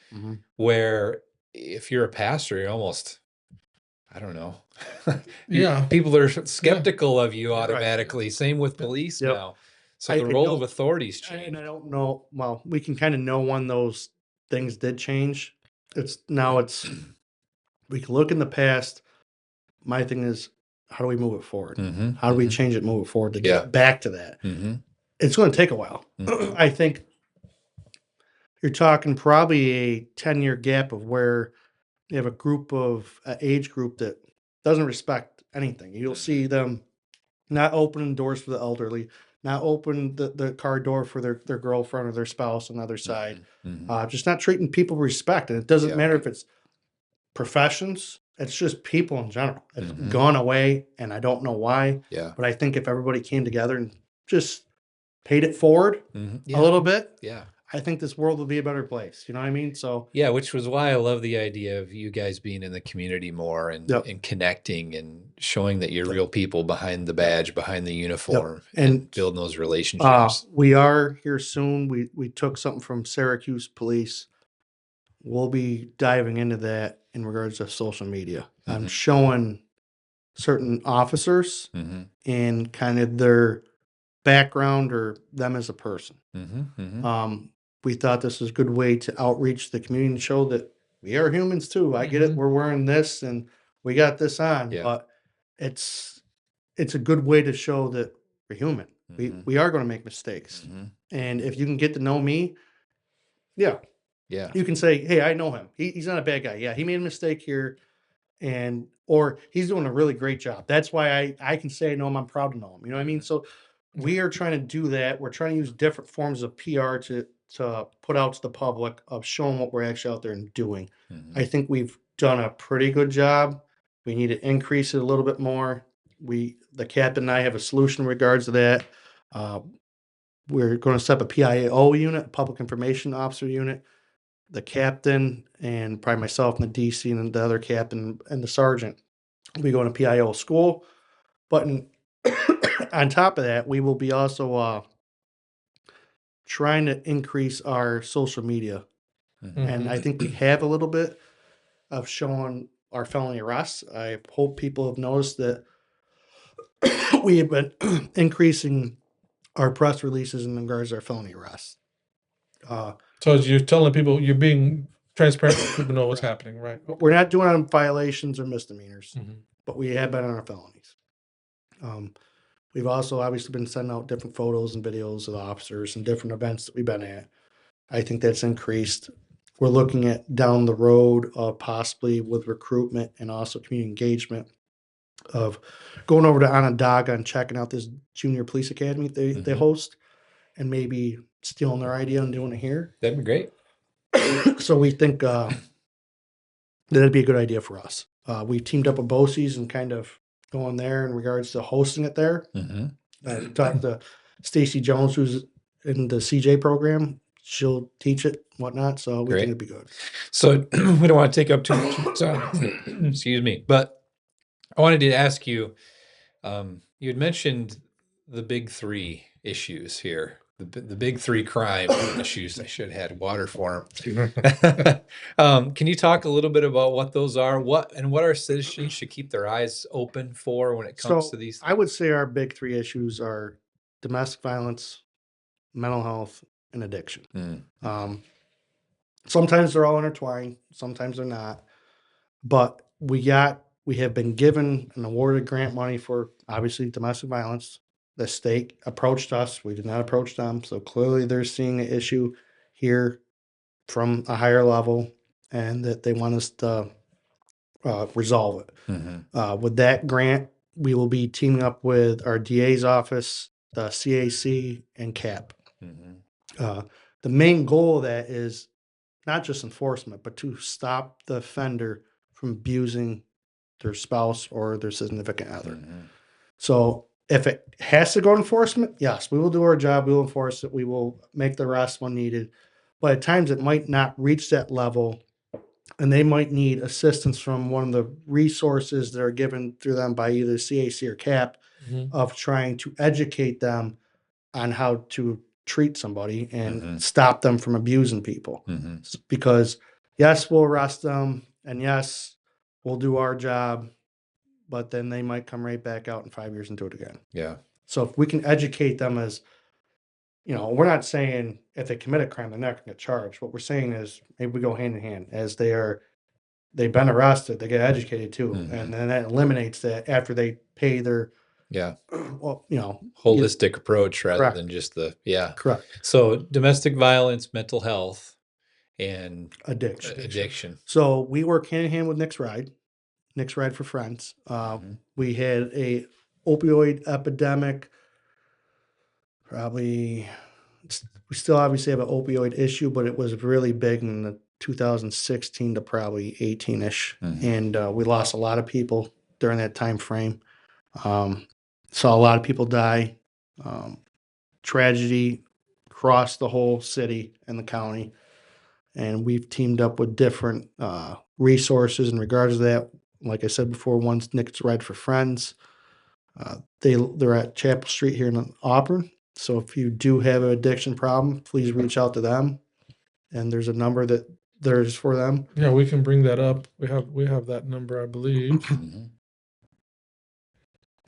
B: where if you're a pastor, you're almost, I don't know. People are skeptical of you automatically. Right. Same with police now. So the role of authorities changed.
C: And I don't know. Well, we can kind of know when those things did change. We can look in the past. My thing is, how do we move it forward?
B: Mm-hmm.
C: How do we change it, move it forward to get back to that?
B: Mm-hmm.
C: It's going to take a while. Mm-hmm. I think you're talking probably a 10-year gap of where you have a group of age group that doesn't respect anything. You'll see them not opening doors for the elderly, not open the car door for their girlfriend or their spouse on the other side. Mm-hmm. Just not treating people with respect. And it doesn't matter if it's professions. It's just people in general. It's gone away, and I don't know why.
B: Yeah.
C: But I think if everybody came together and just paid it forward a little bit, I think this world will be a better place. You know what I mean? So
B: Yeah, which was why I love the idea of you guys being in the community more and,
C: Yep.
B: and connecting and showing that you're
C: Yep.
B: real people behind the badge, behind the uniform,
C: And,
B: and building those relationships.
C: we are here soon. We took something from Syracuse Police. We'll be diving into that in regards to social media. I'm
B: Mhm.
C: showing certain officers
B: Mm-hmm.
C: and kind of their background or them as a person.
B: Mm-hmm. Mm-hmm.
C: We thought this was a good way to outreach the community and show that we are humans too. I get it.
A: Mhm.
C: We're wearing this and we got this on,
B: Yeah.
C: but it's a good way to show that we're human.
B: Mhm.
C: We are going to make mistakes.
B: Mm-hmm.
C: And if you can get to know me, yeah,
B: Yeah.
C: you can say, hey, I know him. He's not a bad guy. Yeah, he made a mistake here, and or he's doing a really great job. That's why I can say I know him. I'm proud to know him. You know what I mean? So we are trying to do that. We're trying to use different forms of PR to put out to the public of showing what we're actually out there and doing.
B: Mhm.
C: I think we've done a pretty good job. We need to increase it a little bit more. The captain and I have a solution in regards to that. We're going to set up a PIO unit, public information officer unit. The captain and probably myself and the DC and the other captain and the sergeant will be going to PIO school. But on top of that, we will be also trying to increase our social media.
B: Mhm.
C: And I think we have a little bit of showing our felony arrests. I hope people have noticed that we have been increasing our press releases in regards to our felony arrests.
A: So you're telling people you're being transparent, so people know what's happening, right?
C: We're not doing it on violations or misdemeanors,
A: Mhm.
C: but we have been on our felonies. We've also obviously been sending out different photos and videos of the officers and different events that we've been at. I think that's increased. We're looking at down the road of possibly with recruitment and also community engagement of going over to Onondaga and checking out this junior police academy they
B: Mhm.
C: host and maybe stealing their idea and doing it here.
B: That'd be great.
C: So we think that'd be a good idea for us. We teamed up with BOCES and kind of going there in regards to hosting it there.
B: Mm-hmm.
C: We talked to Stacy Jones, who's in the CJ program. She'll teach it, whatnot. So we
B: Great.
C: think it'd be good.
B: So we don't want to take up too much time. Excuse me. But I wanted to ask you, you had mentioned the big three issues here, the big three crime issues. I should have had water for them. Can you talk a little bit about what those are? What our citizens should keep their eyes open for when it comes to these?
C: I would say our big three issues are domestic violence, mental health, and addiction.
B: Mm.
C: Sometimes they're all intertwined, sometimes they're not. But we have been given and awarded grant money for obviously domestic violence. The state approached us. We did not approach them. So clearly they're seeing an issue here from a higher level and that they want us to resolve it.
B: Mm-hmm.
C: With that grant, we will be teaming up with our DA's office, the CAC, and CAP.
B: Mm-hmm.
C: The main goal of that is not just enforcement, but to stop the offender from abusing their spouse or their significant other.
B: Mm-hmm.
C: So if it has to go to enforcement, yes, we will do our job. We will enforce it. We will make the arrest when needed. But at times it might not reach that level and they might need assistance from one of the resources that are given through them by either CAC or CAP
A: Mhm.
C: of trying to educate them on how to treat somebody and
B: Mhm.
C: stop them from abusing people.
B: Mm-hmm.
C: Because yes, we'll arrest them and yes, we'll do our job, but then they might come right back out in 5 years and do it again.
B: Yeah.
C: So if we can educate them as, we're not saying if they commit a crime, they're not going to get charged. What we're saying is maybe we go hand in hand as they've been arrested, they get educated too.
B: Mhm.
C: And then that eliminates that after they pay their,
B: Yeah.
C: well,
B: Holistic approach rather
C: Correct.
B: than just
C: correct.
B: So domestic violence, mental health, and
C: Addiction. So we work hand in hand with Nick's Ride for Friends.
B: Mhm.
C: We had a opioid epidemic. We still obviously have an opioid issue, but it was really big in the 2016 to probably 18-ish.
B: Mhm.
C: And we lost a lot of people during that time frame. Saw a lot of people die. Tragedy across the whole city and the county. And we've teamed up with different resources in regards to that. Like I said before, one's Nick's Ride for Friends. They're at Chapel Street here in Auburn. So if you do have an addiction problem, please reach out to them. And there's a number that there's for them.
A: Yeah, we can bring that up. We have that number, I believe.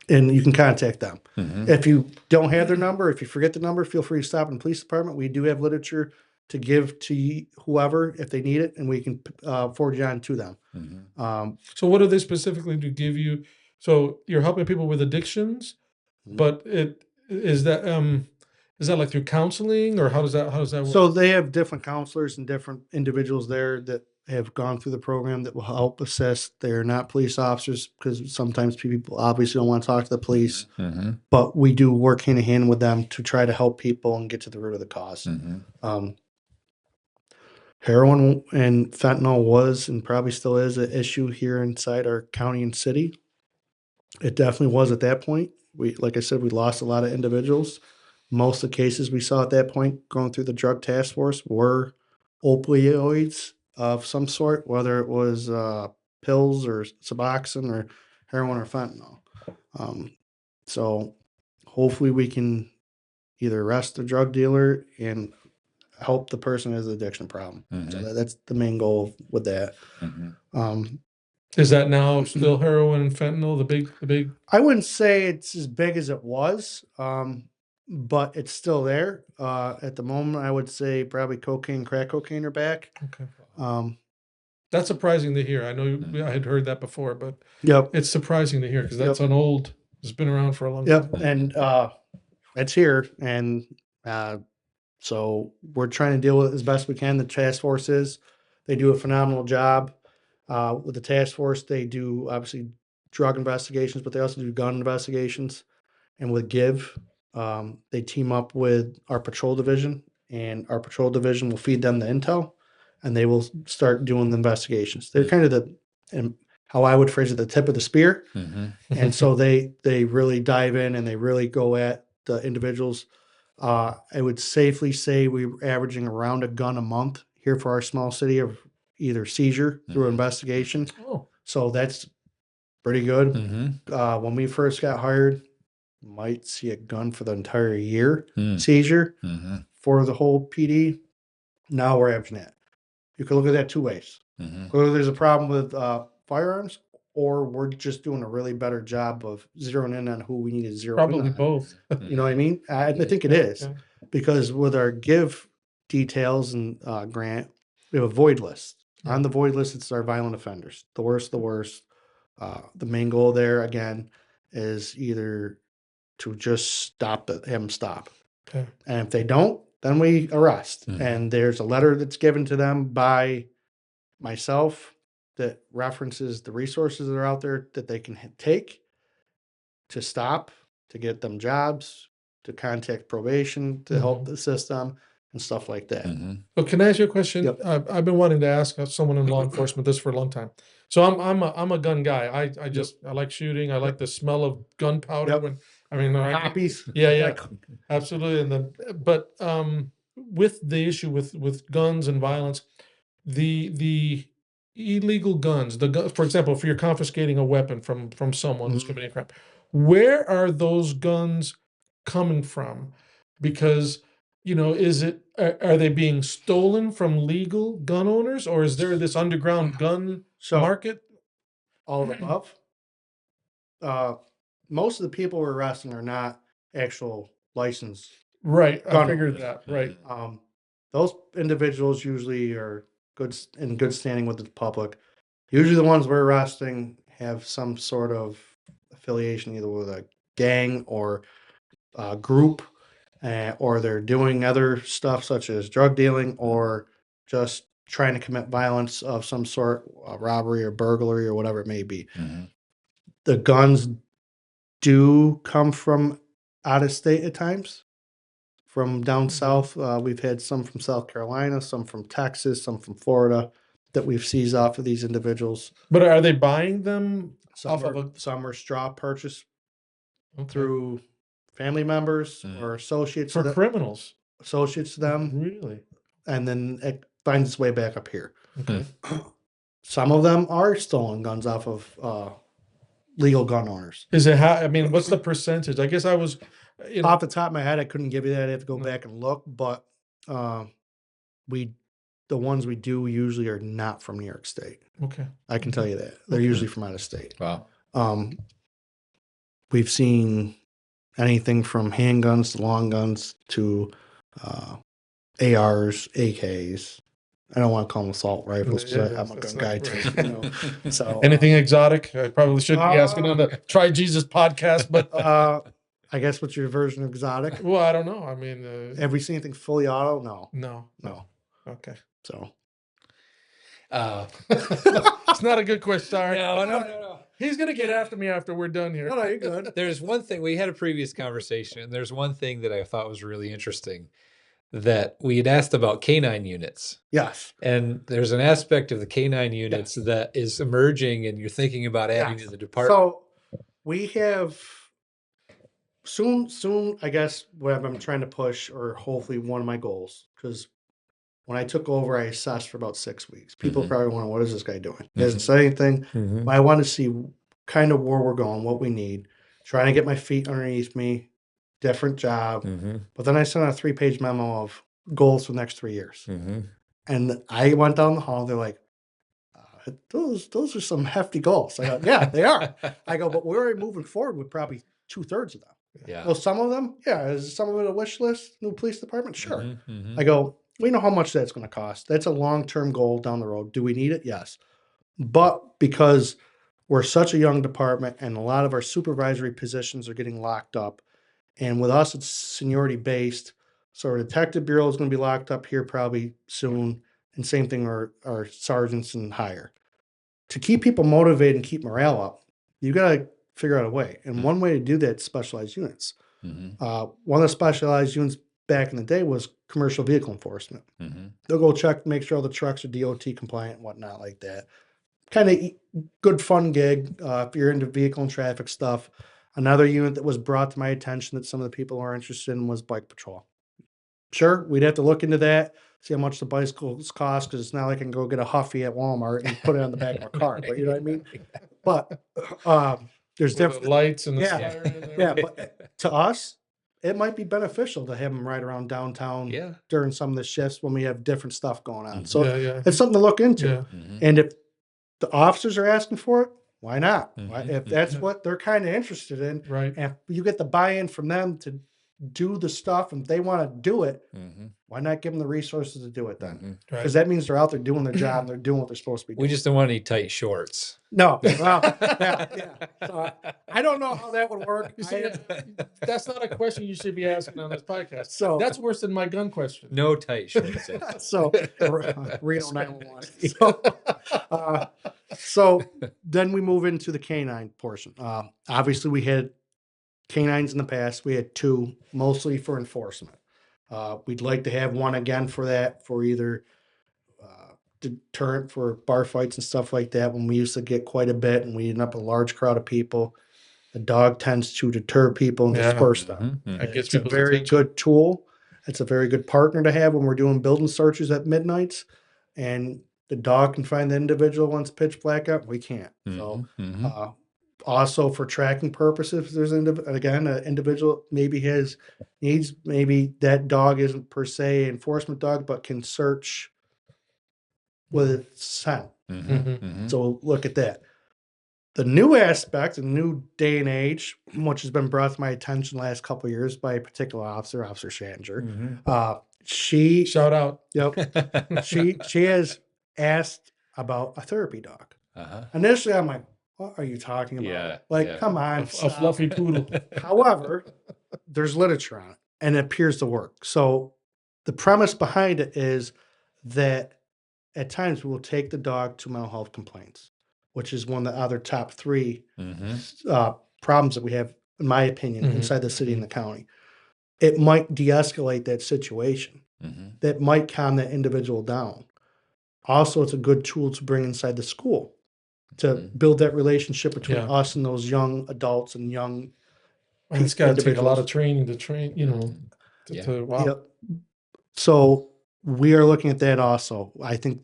C: And you can contact them.
B: Mhm.
C: If you don't have their number, if you forget the number, feel free to stop in the police department. We do have literature to give to whoever if they need it, and we can forward you on to them.
B: Mhm.
A: So what do they specifically do? Give you? So you're helping people with addictions,
C: Mhm.
A: but is that like through counseling, or how does that work?
C: So they have different counselors and different individuals there that have gone through the program that will help assist. They're not police officers because sometimes people obviously don't want to talk to the police,
B: Mhm.
C: but we do work hand in hand with them to try to help people and get to the root of the cause.
B: Mhm.
C: Heroin and fentanyl was and probably still is an issue here inside our county and city. It definitely was at that point. Like I said, we lost a lot of individuals. Most of the cases we saw at that point going through the drug task force were opioids of some sort, whether it was pills or Suboxone or heroin or fentanyl. So hopefully we can either arrest the drug dealer and help the person who has an addiction problem. So
B: Mhm.
C: that's the main goal with that.
B: Mhm.
A: Is that now still heroin and fentanyl, the big?
C: I wouldn't say it's as big as it was, but it's still there. At the moment, I would say probably cocaine, crack cocaine are back.
A: Okay.
C: Um,
A: That's surprising to hear. I know I had heard that before, but
C: yep,
A: it's surprising to hear because that's
C: Yep.
A: it's been around for a long
C: yep,
A: time.
C: and it's here, and so we're trying to deal with it as best we can. The task force they do a phenomenal job with the task force. They do obviously drug investigations, but they also do gun investigations. And with Give, they team up with our patrol division, and our patrol division will feed them the intel, and they will start doing the investigations. They're kind of and how I would phrase it, the tip of the spear.
B: Mhm.
C: And so they really dive in and they really go at the individuals. I would safely say we're averaging around a gun a month here for our small city of either seizure through
B: Mhm.
C: investigation.
A: Oh,
C: So that's pretty good.
B: Mhm.
C: When we first got hired, might see a gun for the entire year
B: Mm.
C: seizure
B: Mhm.
C: for the whole PD. Now we're averaging that. You can look at that two ways.
B: Mhm.
C: Whether there's a problem with firearms, or we're just doing a really better job of zeroing in on who we need to zero in
A: probably
C: on.
A: both.
C: You know what I mean? I think it is
A: Yeah.
C: because with our Give details and grant, we have a void list.
A: Yeah.
C: On the void list, it's our violent offenders, the worst, the worst. The main goal there again is either to just have them stop.
A: Okay.
C: And if they don't, then we arrest.
B: Mhm.
C: And there's a letter that's given to them by myself that references the resources that are out there that they can take to stop, to get them jobs, to contact probation, to help assist them, and stuff like that.
B: Mhm.
A: Well, can I ask you a question?
C: Yep.
A: I've been wanting to ask someone in law enforcement this for a long time. So I'm a gun guy. I like shooting. I like the smell of gunpowder
C: Yep.
A: when I
C: Copies.
A: yeah, absolutely. And then but with the issue with guns and violence, the illegal guns, for example, if you're confiscating a weapon from someone who's
C: Mhm.
A: committing a crime, where are those guns coming from? Because is it are they being stolen from legal gun owners, or is there this underground gun
C: So
A: market?
C: all of the above. Most of the people we're arresting are not actual licensed.
A: Right, I
C: Gun
A: figured
C: owners.
A: that. Right.
C: Those individuals usually are in good standing with the public. Usually, the ones we're arresting have some sort of affiliation, either with a gang or a group, or they're doing other stuff such as drug dealing or just trying to commit violence of some sort, robbery or burglary or whatever it may be.
B: Mhm.
C: The guns do come from out of state at times. From down
A: Mhm.
C: south, we've had some from South Carolina, some from Texas, some from Florida that we've seized off of these individuals.
A: But are they buying them off of a
C: Some are straw purchase
A: okay.
C: through family members
B: Mm.
C: or associates
A: for
C: that,
A: criminals?
C: associates to them,
A: Really?
C: and then it finds its way back up here.
A: Okay.
C: Some of them are stolen guns off of legal gun owners.
A: Is it I mean, what's the percentage? I guess I was,
C: Off the top of my head, I couldn't give you that. I have to go
A: No.
C: back and look, but the ones we do usually are not from New York State.
A: okay.
C: I can tell you that. They're usually from out of state.
B: Wow.
C: We've seen anything from handguns to long guns to ARs, AKs. I don't want to call them assault rifles because
A: Yeah,
C: I'm a
A: that's
C: gun guy
A: not
C: too.
A: right.
C: You know? So
A: Anything exotic? I probably shouldn't be asking on the Try Jesus podcast, but
C: I guess what's your version of exotic?
A: well, I don't know. I mean,
C: Have we seen anything fully auto? No,
A: no.
C: no.
A: Okay.
C: So
A: It's not a good question. Sorry.
B: No.
A: He's gonna get after me after we're done here.
C: no, you're good.
B: There's one thing, we had a previous conversation, and there's one thing that I thought was really interesting, that we had asked about canine units.
C: Yes.
B: And there's an aspect of the canine units that is emerging, and you're thinking about adding to the department.
C: So we have soon, I guess, what I'm trying to push, or hopefully one of my goals, because when I took over, I assessed for about 6 weeks. People
B: Mhm.
C: probably wonder, what is this guy doing? He hasn't said anything. But I want to see kind of where we're going, what we need, trying to get my feet underneath me, different job. But then I sent out a 3-page memo of goals for the next 3 years. And I went down the hall. They're like, those are some hefty goals. I go, yeah, they are. I go, but we're already moving forward with probably 2/3 of them.
B: Yeah.
C: Well, some of them, yeah. Is some of it a wish list? New police department? Sure.
B: Mhm.
C: I go, we know how much that's going to cost. That's a long-term goal down the road. Do we need it? Yes. But because we're such a young department and a lot of our supervisory positions are getting locked up, and with us, it's seniority based. So our detective bureau is going to be locked up here probably soon. And same thing our sergeants and higher. To keep people motivated and keep morale up, you got to figure out a way. And one way to do that is specialized units. One of the specialized units back in the day was commercial vehicle enforcement. They'll go check, make sure all the trucks are DOT compliant and whatnot like that. Kind of good fun gig if you're into vehicle and traffic stuff. Another unit that was brought to my attention that some of the people are interested in was bike patrol. Sure, we'd have to look into that, see how much the bicycles cost, because it's not like I can go get a Huffy at Walmart and put it on the back of my car. But you know what I mean? But there's
A: With the
C: different
A: lights and the
C: Yeah.
A: siren and
C: Yeah,
A: everything.
C: but to us, it might be beneficial to have them ride around downtown
B: Yeah.
C: during some of the shifts when we have different stuff going on. So
A: yeah.
C: it's something to look into.
A: Yeah.
C: And if the officers are asking for it, why not?
B: Mhm.
C: If that's
A: Yeah.
C: what they're kind of interested in,
A: Right.
C: and if you get the buy-in from them to do the stuff and they want to do it, why not give them the resources to do it then?
A: Right.
C: Because that means they're out there doing their job and they're doing what they're supposed to be doing.
B: We just don't want any tight shorts.
C: No. Well, yeah. So I don't know how that would work.
A: You see, that's not a question you should be asking on this podcast.
C: So
A: That's worse than my gun question.
B: No tight shorts.
C: so Reno 911. So then we move into the canine portion. Obviously, we had canines in the past. We had 2, mostly for enforcement. We'd like to have one again for that, for either deterrent for bar fights and stuff like that. When we used to get quite a bit and we end up with a large crowd of people, the dog tends to deter people and
A: Yeah.
C: disperse them.
A: That gets
C: It's a
A: people's
C: very
A: attention.
C: good tool. It's a very good partner to have when we're doing building searches at midnights, and the dog can find the individual once pitch black out. We can't. So also for tracking purposes, if there's an individual maybe has needs, maybe that dog isn't per se enforcement dog, but can search with its scent. So look at that. The new aspect, the new day and age, which has been brought to my attention the last couple of years by a particular officer, Officer Shanger. She
A: Shout out.
C: she has asked about a therapy dog. Initially, I'm like, what are you talking about? Come on.
A: A fluffy poodle.
C: However, there's literature on it and it appears to work. So the premise behind it is that at times we will take the dog to mental health complaints, which is one of the other top 3 problems that we have, in my opinion, inside the city and the county. It might de-escalate that situation. That might calm that individual down. Also, it's a good tool to bring inside the school to build that relationship between us and those young adults and young
A: And it's got to take a lot
C: individuals.
A: of training to train, wow.
C: Yep. So we are looking at that also. I think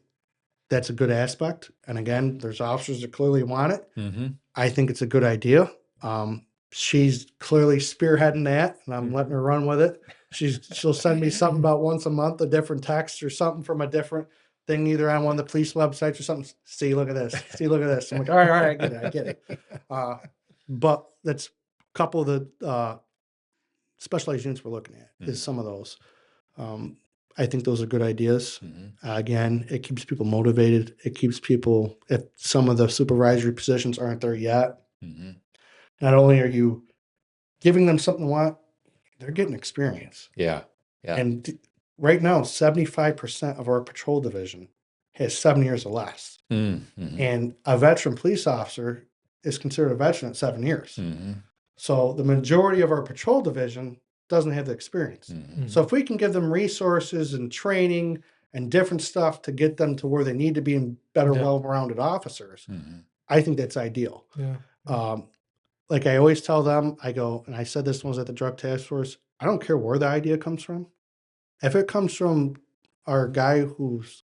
C: that's a good aspect. And again, there's officers that clearly want it.
B: Mm-hmm.
C: I think it's a good idea. She's clearly spearheading that, and I'm letting her run with it. She'll send me something about once a month, a different text or something from a different thing, either on one of the police websites or something. See, look at this. See, look at this. I'm like, all right, I get it. But that's a couple of the specialized units we're looking at is some of those. I think those are good ideas. Again, it keeps people motivated. It keeps people, if some of the supervisory positions aren't there yet, not only are you giving them something to want, they're getting experience.
B: Yeah.
C: And right now, 75% of our patrol division has 7 years or less. And a veteran police officer is considered a veteran at 7 years. So the majority of our patrol division doesn't have the experience. So if we can give them resources and training and different stuff to get them to where they need to be and better, well-rounded officers, I think that's ideal. Like I always tell them, I go, and I said this when I was at the drug task force, I don't care where the idea comes from. If it comes from our guy who's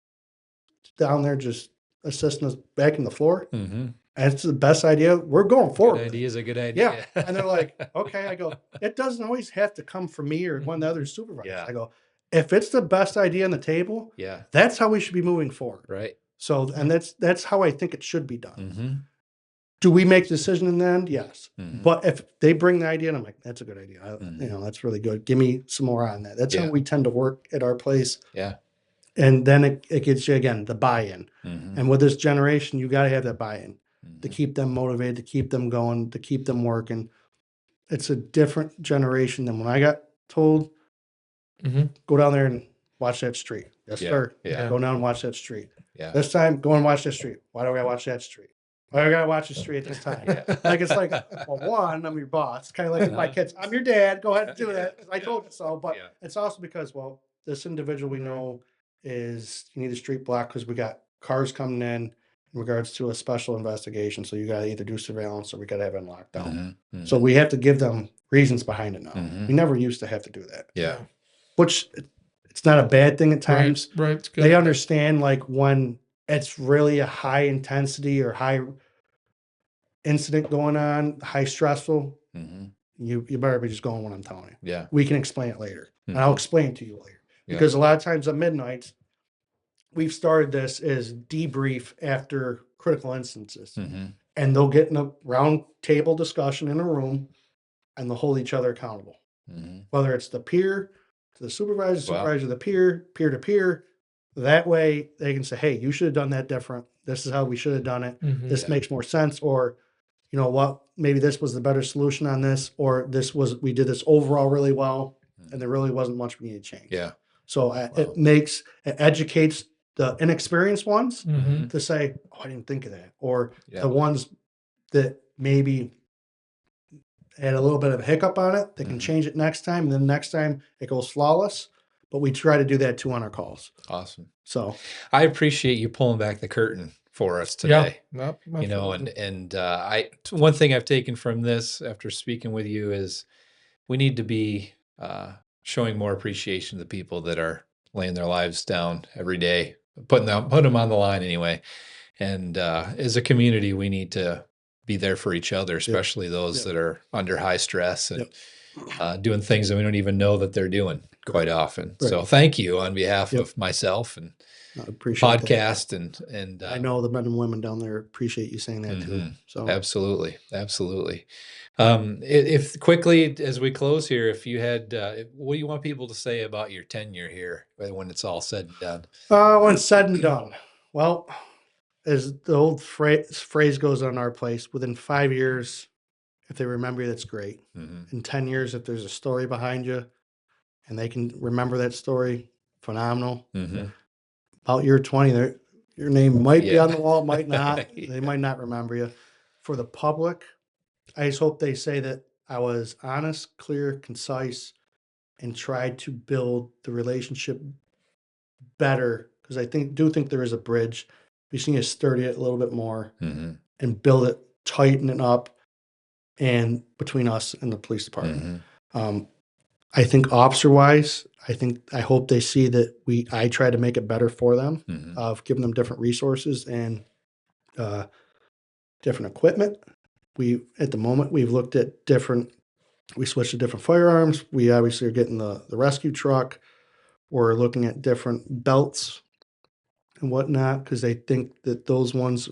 C: down there just assisting us back in the floor, and it's the best idea, we're going forward.
B: Good idea is a good idea.
C: Yeah. And they're like, okay. I go, it doesn't always have to come from me or one of the other supervisors.
B: Yeah.
C: I go, if it's the best idea on the table, that's how we should be moving forward.
B: Right.
C: So, and that's how I think it should be done. Do we make the decision in the end? Yes. But if they bring the idea and I'm like, that's a good idea. You know, that's really good. Give me some more on that. That's how we tend to work at our place.
B: Yeah.
C: And then it gets you, again, the buy-in. And with this generation, you got to have that buy-in to keep them motivated, to keep them going, to keep them working. It's a different generation than when I got told, go down there and watch that street. Yes, sir. Go down and watch that street. This time, go and watch that street. Why do I gotta watch that street? Why do I gotta watch the street at this time? Like, it's like, well, one, I'm your boss. Kind of like with my kids. I'm your dad. Go ahead and do that. I told you so. But it's also because, well, this individual we know is, you need a street block because we got cars coming in regards to a special investigation. So you got to either do surveillance or we got to have it locked down. So we have to give them reasons behind it now. We never used to have to do that.
B: Yeah.
C: Which it's not a bad thing at times.
A: Right. It's good.
C: They understand, like, when it's really a high intensity or high incident going on, high stressful, you better be just going when I'm telling you.
B: Yeah.
C: We can explain it later. And I'll explain it to you later. Because a lot of times at midnight, we've started this as debrief after critical instances. And they'll get in a round table discussion in a room and they'll hold each other accountable. Whether it's the peer to the supervisor, supervisor to the peer, peer to peer. That way they can say, hey, you should have done that different. This is how we should have done it. This makes more sense. Or, you know what, maybe this was the better solution on this, or we did this overall really well, and there really wasn't much we need to change.
B: Yeah.
C: So it educates the inexperienced ones to say, oh, I didn't think of that. Or the ones that maybe had a little bit of a hiccup on it, they can change it next time. And then next time it goes flawless. But we try to do that too on our calls.
B: Awesome.
C: So
B: I appreciate you pulling back the curtain for us today.
A: Yeah.
B: You know, and one thing I've taken from this after speaking with you is we need to be showing more appreciation to the people that are laying their lives down every day, putting them on the line anyway. And as a community, we need to be there for each other, especially those that are under high stress and doing things that we don't even know that they're doing quite often. So thank you on behalf of myself and podcast and
C: I know the men and women down there appreciate you saying that too. So
B: absolutely. If quickly as we close here, if you had, what do you want people to say about your tenure here when it's all said and done?
C: When it's said and done, well, as the old phrase goes on our place, within 5 years, if they remember you, that's great. In 10 years, if there's a story behind you and they can remember that story, phenomenal. About year 20, your name might be on the wall, might not. They might not remember you. For the public, I just hope they say that I was honest, clear, concise, and tried to build the relationship better, because I do think there is a bridge. We just need to sturdy it a little bit more and build it, tighten it up, and between us and the police department. I think officer wise, I hope they see that I try to make it better for them, of giving them different resources and different equipment. At the moment, we've looked at we switched to different firearms. We obviously are getting the rescue truck. We're looking at different belts and whatnot because they think that those ones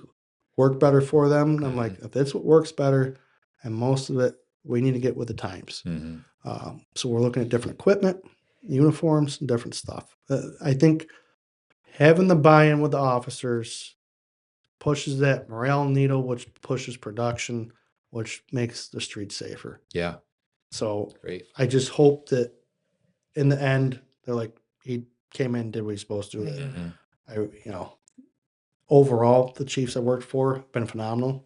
C: work better for them. And I'm like, if that's what works better, and most of it, we need to get with the times. So we're looking at different equipment, uniforms, and different stuff. I think having the buy-in with the officers pushes that morale needle, which pushes production, which makes the streets safer.
B: Yeah.
C: So
B: Great.
C: I just hope that in the end, they're like, he came in, did what he's supposed to do. Overall, the chiefs I worked for have been phenomenal,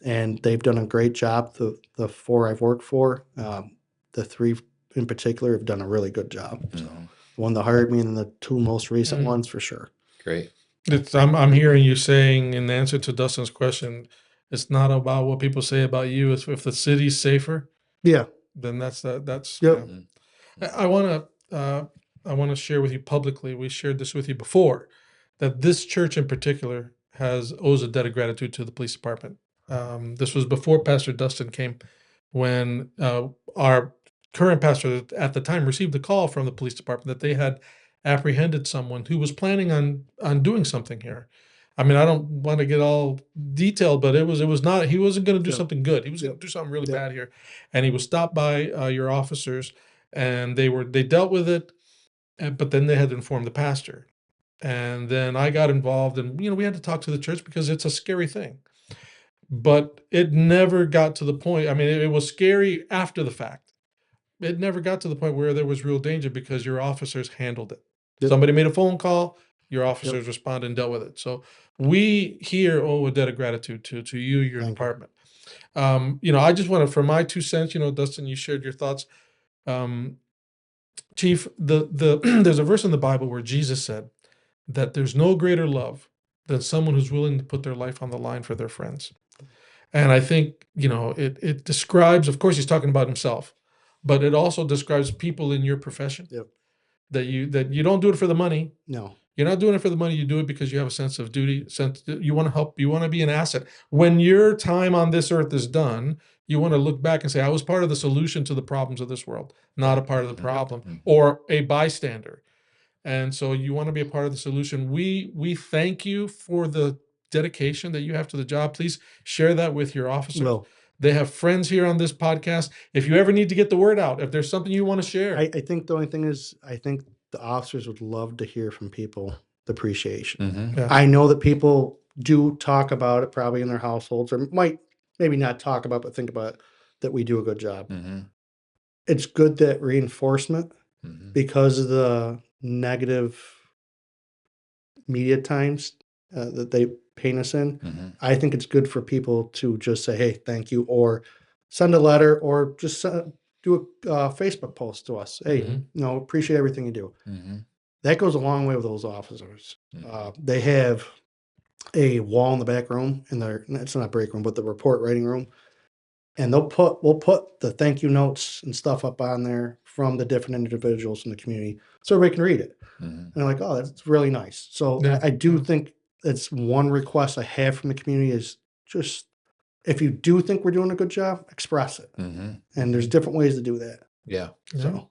C: and they've done a great job. The 4 I've worked for, the 3 in particular have done a really good job. So the one that hired me and the 2 most recent ones for sure.
B: Great.
A: I'm hearing you saying in answer to Dustin's question, it's not about what people say about you. It's if the city's safer,
C: Yeah.
A: then that's
C: Yep.
A: I want to share with you publicly. We shared this with you before, that this church in particular owes a debt of gratitude to the police department. This was before Pastor Dustin came, when our current pastor at the time received a call from the police department that they had apprehended someone who was planning on doing something here. I mean, I don't want to get all detailed, but he wasn't going to do something good. He was going to do something really bad here. And he was stopped by your officers, and they dealt with it, but then they had to inform the pastor. And then I got involved, and we had to talk to the church because it's a scary thing. But it never got to the point. I mean, it was scary after the fact. It never got to the point where there was real danger because your officers handled it.
C: Yep.
A: Somebody made a phone call, your officers responded and dealt with it. So we here owe a debt of gratitude to you, your department. I just want to, for my 2 cents, Dustin, you shared your thoughts. Chief, there's a verse in the Bible where Jesus said that there's no greater love than someone who's willing to put their life on the line for their friends. And I think, it describes, of course, he's talking about himself, but it also describes people in your profession.
C: Yep.
A: That you don't do it for the money.
C: No.
A: You're not doing it for the money. You do it because you have a sense of duty, you want to help, you want to be an asset. When your time on this earth is done, you want to look back and say, I was part of the solution to the problems of this world, not a part of the problem or a bystander. And so you want to be a part of the solution. We thank you for the dedication that you have to the job. Please share that with your officers.
C: Well,
A: they have friends here on this podcast. If you ever need to get the word out, if there's something you want to share.
C: I think the only thing is, I think the officers would love to hear from people the appreciation.
A: Yeah.
C: I know that people do talk about it probably in their households, or might maybe not talk about, but think about it, that we do a good job. It's good that reinforcement, because of the negative media times that they paint us in. I think it's good for people to just say, hey, thank you, or send a letter, or just do a Facebook post to us. Hey, appreciate everything you do. That goes a long way with those officers. They have a wall in the back room, it's not a break room, but the report writing room. And we'll put the thank you notes and stuff up on there from the different individuals in the community so everybody can read it. And I'm like, oh, that's really nice. So I do think that's one request I have from the community is just, if you do think we're doing a good job, express it. And there's different ways to do that.
B: Yeah.
C: So,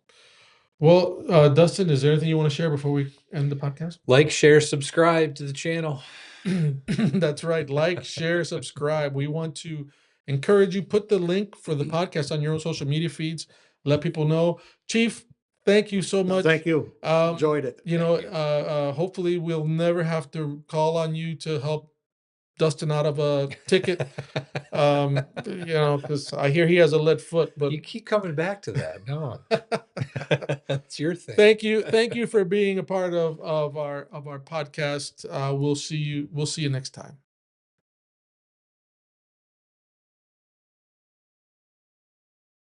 A: well, Dustin, is there anything you want to share before we end the podcast?
B: Like, share, subscribe to the channel.
A: That's right. Like, share, subscribe. We want to encourage you. Put the link for the podcast on your own social media feeds. Let people know. Chief, thank you so much.
C: thank you. Enjoyed it.
A: Hopefully we'll never have to call on you to help Dustin out of a ticket. Because I hear he has a lead foot, but
B: You keep coming back to that. No, that's your thing.
A: thank you for being a part of our podcast. We'll see you next time.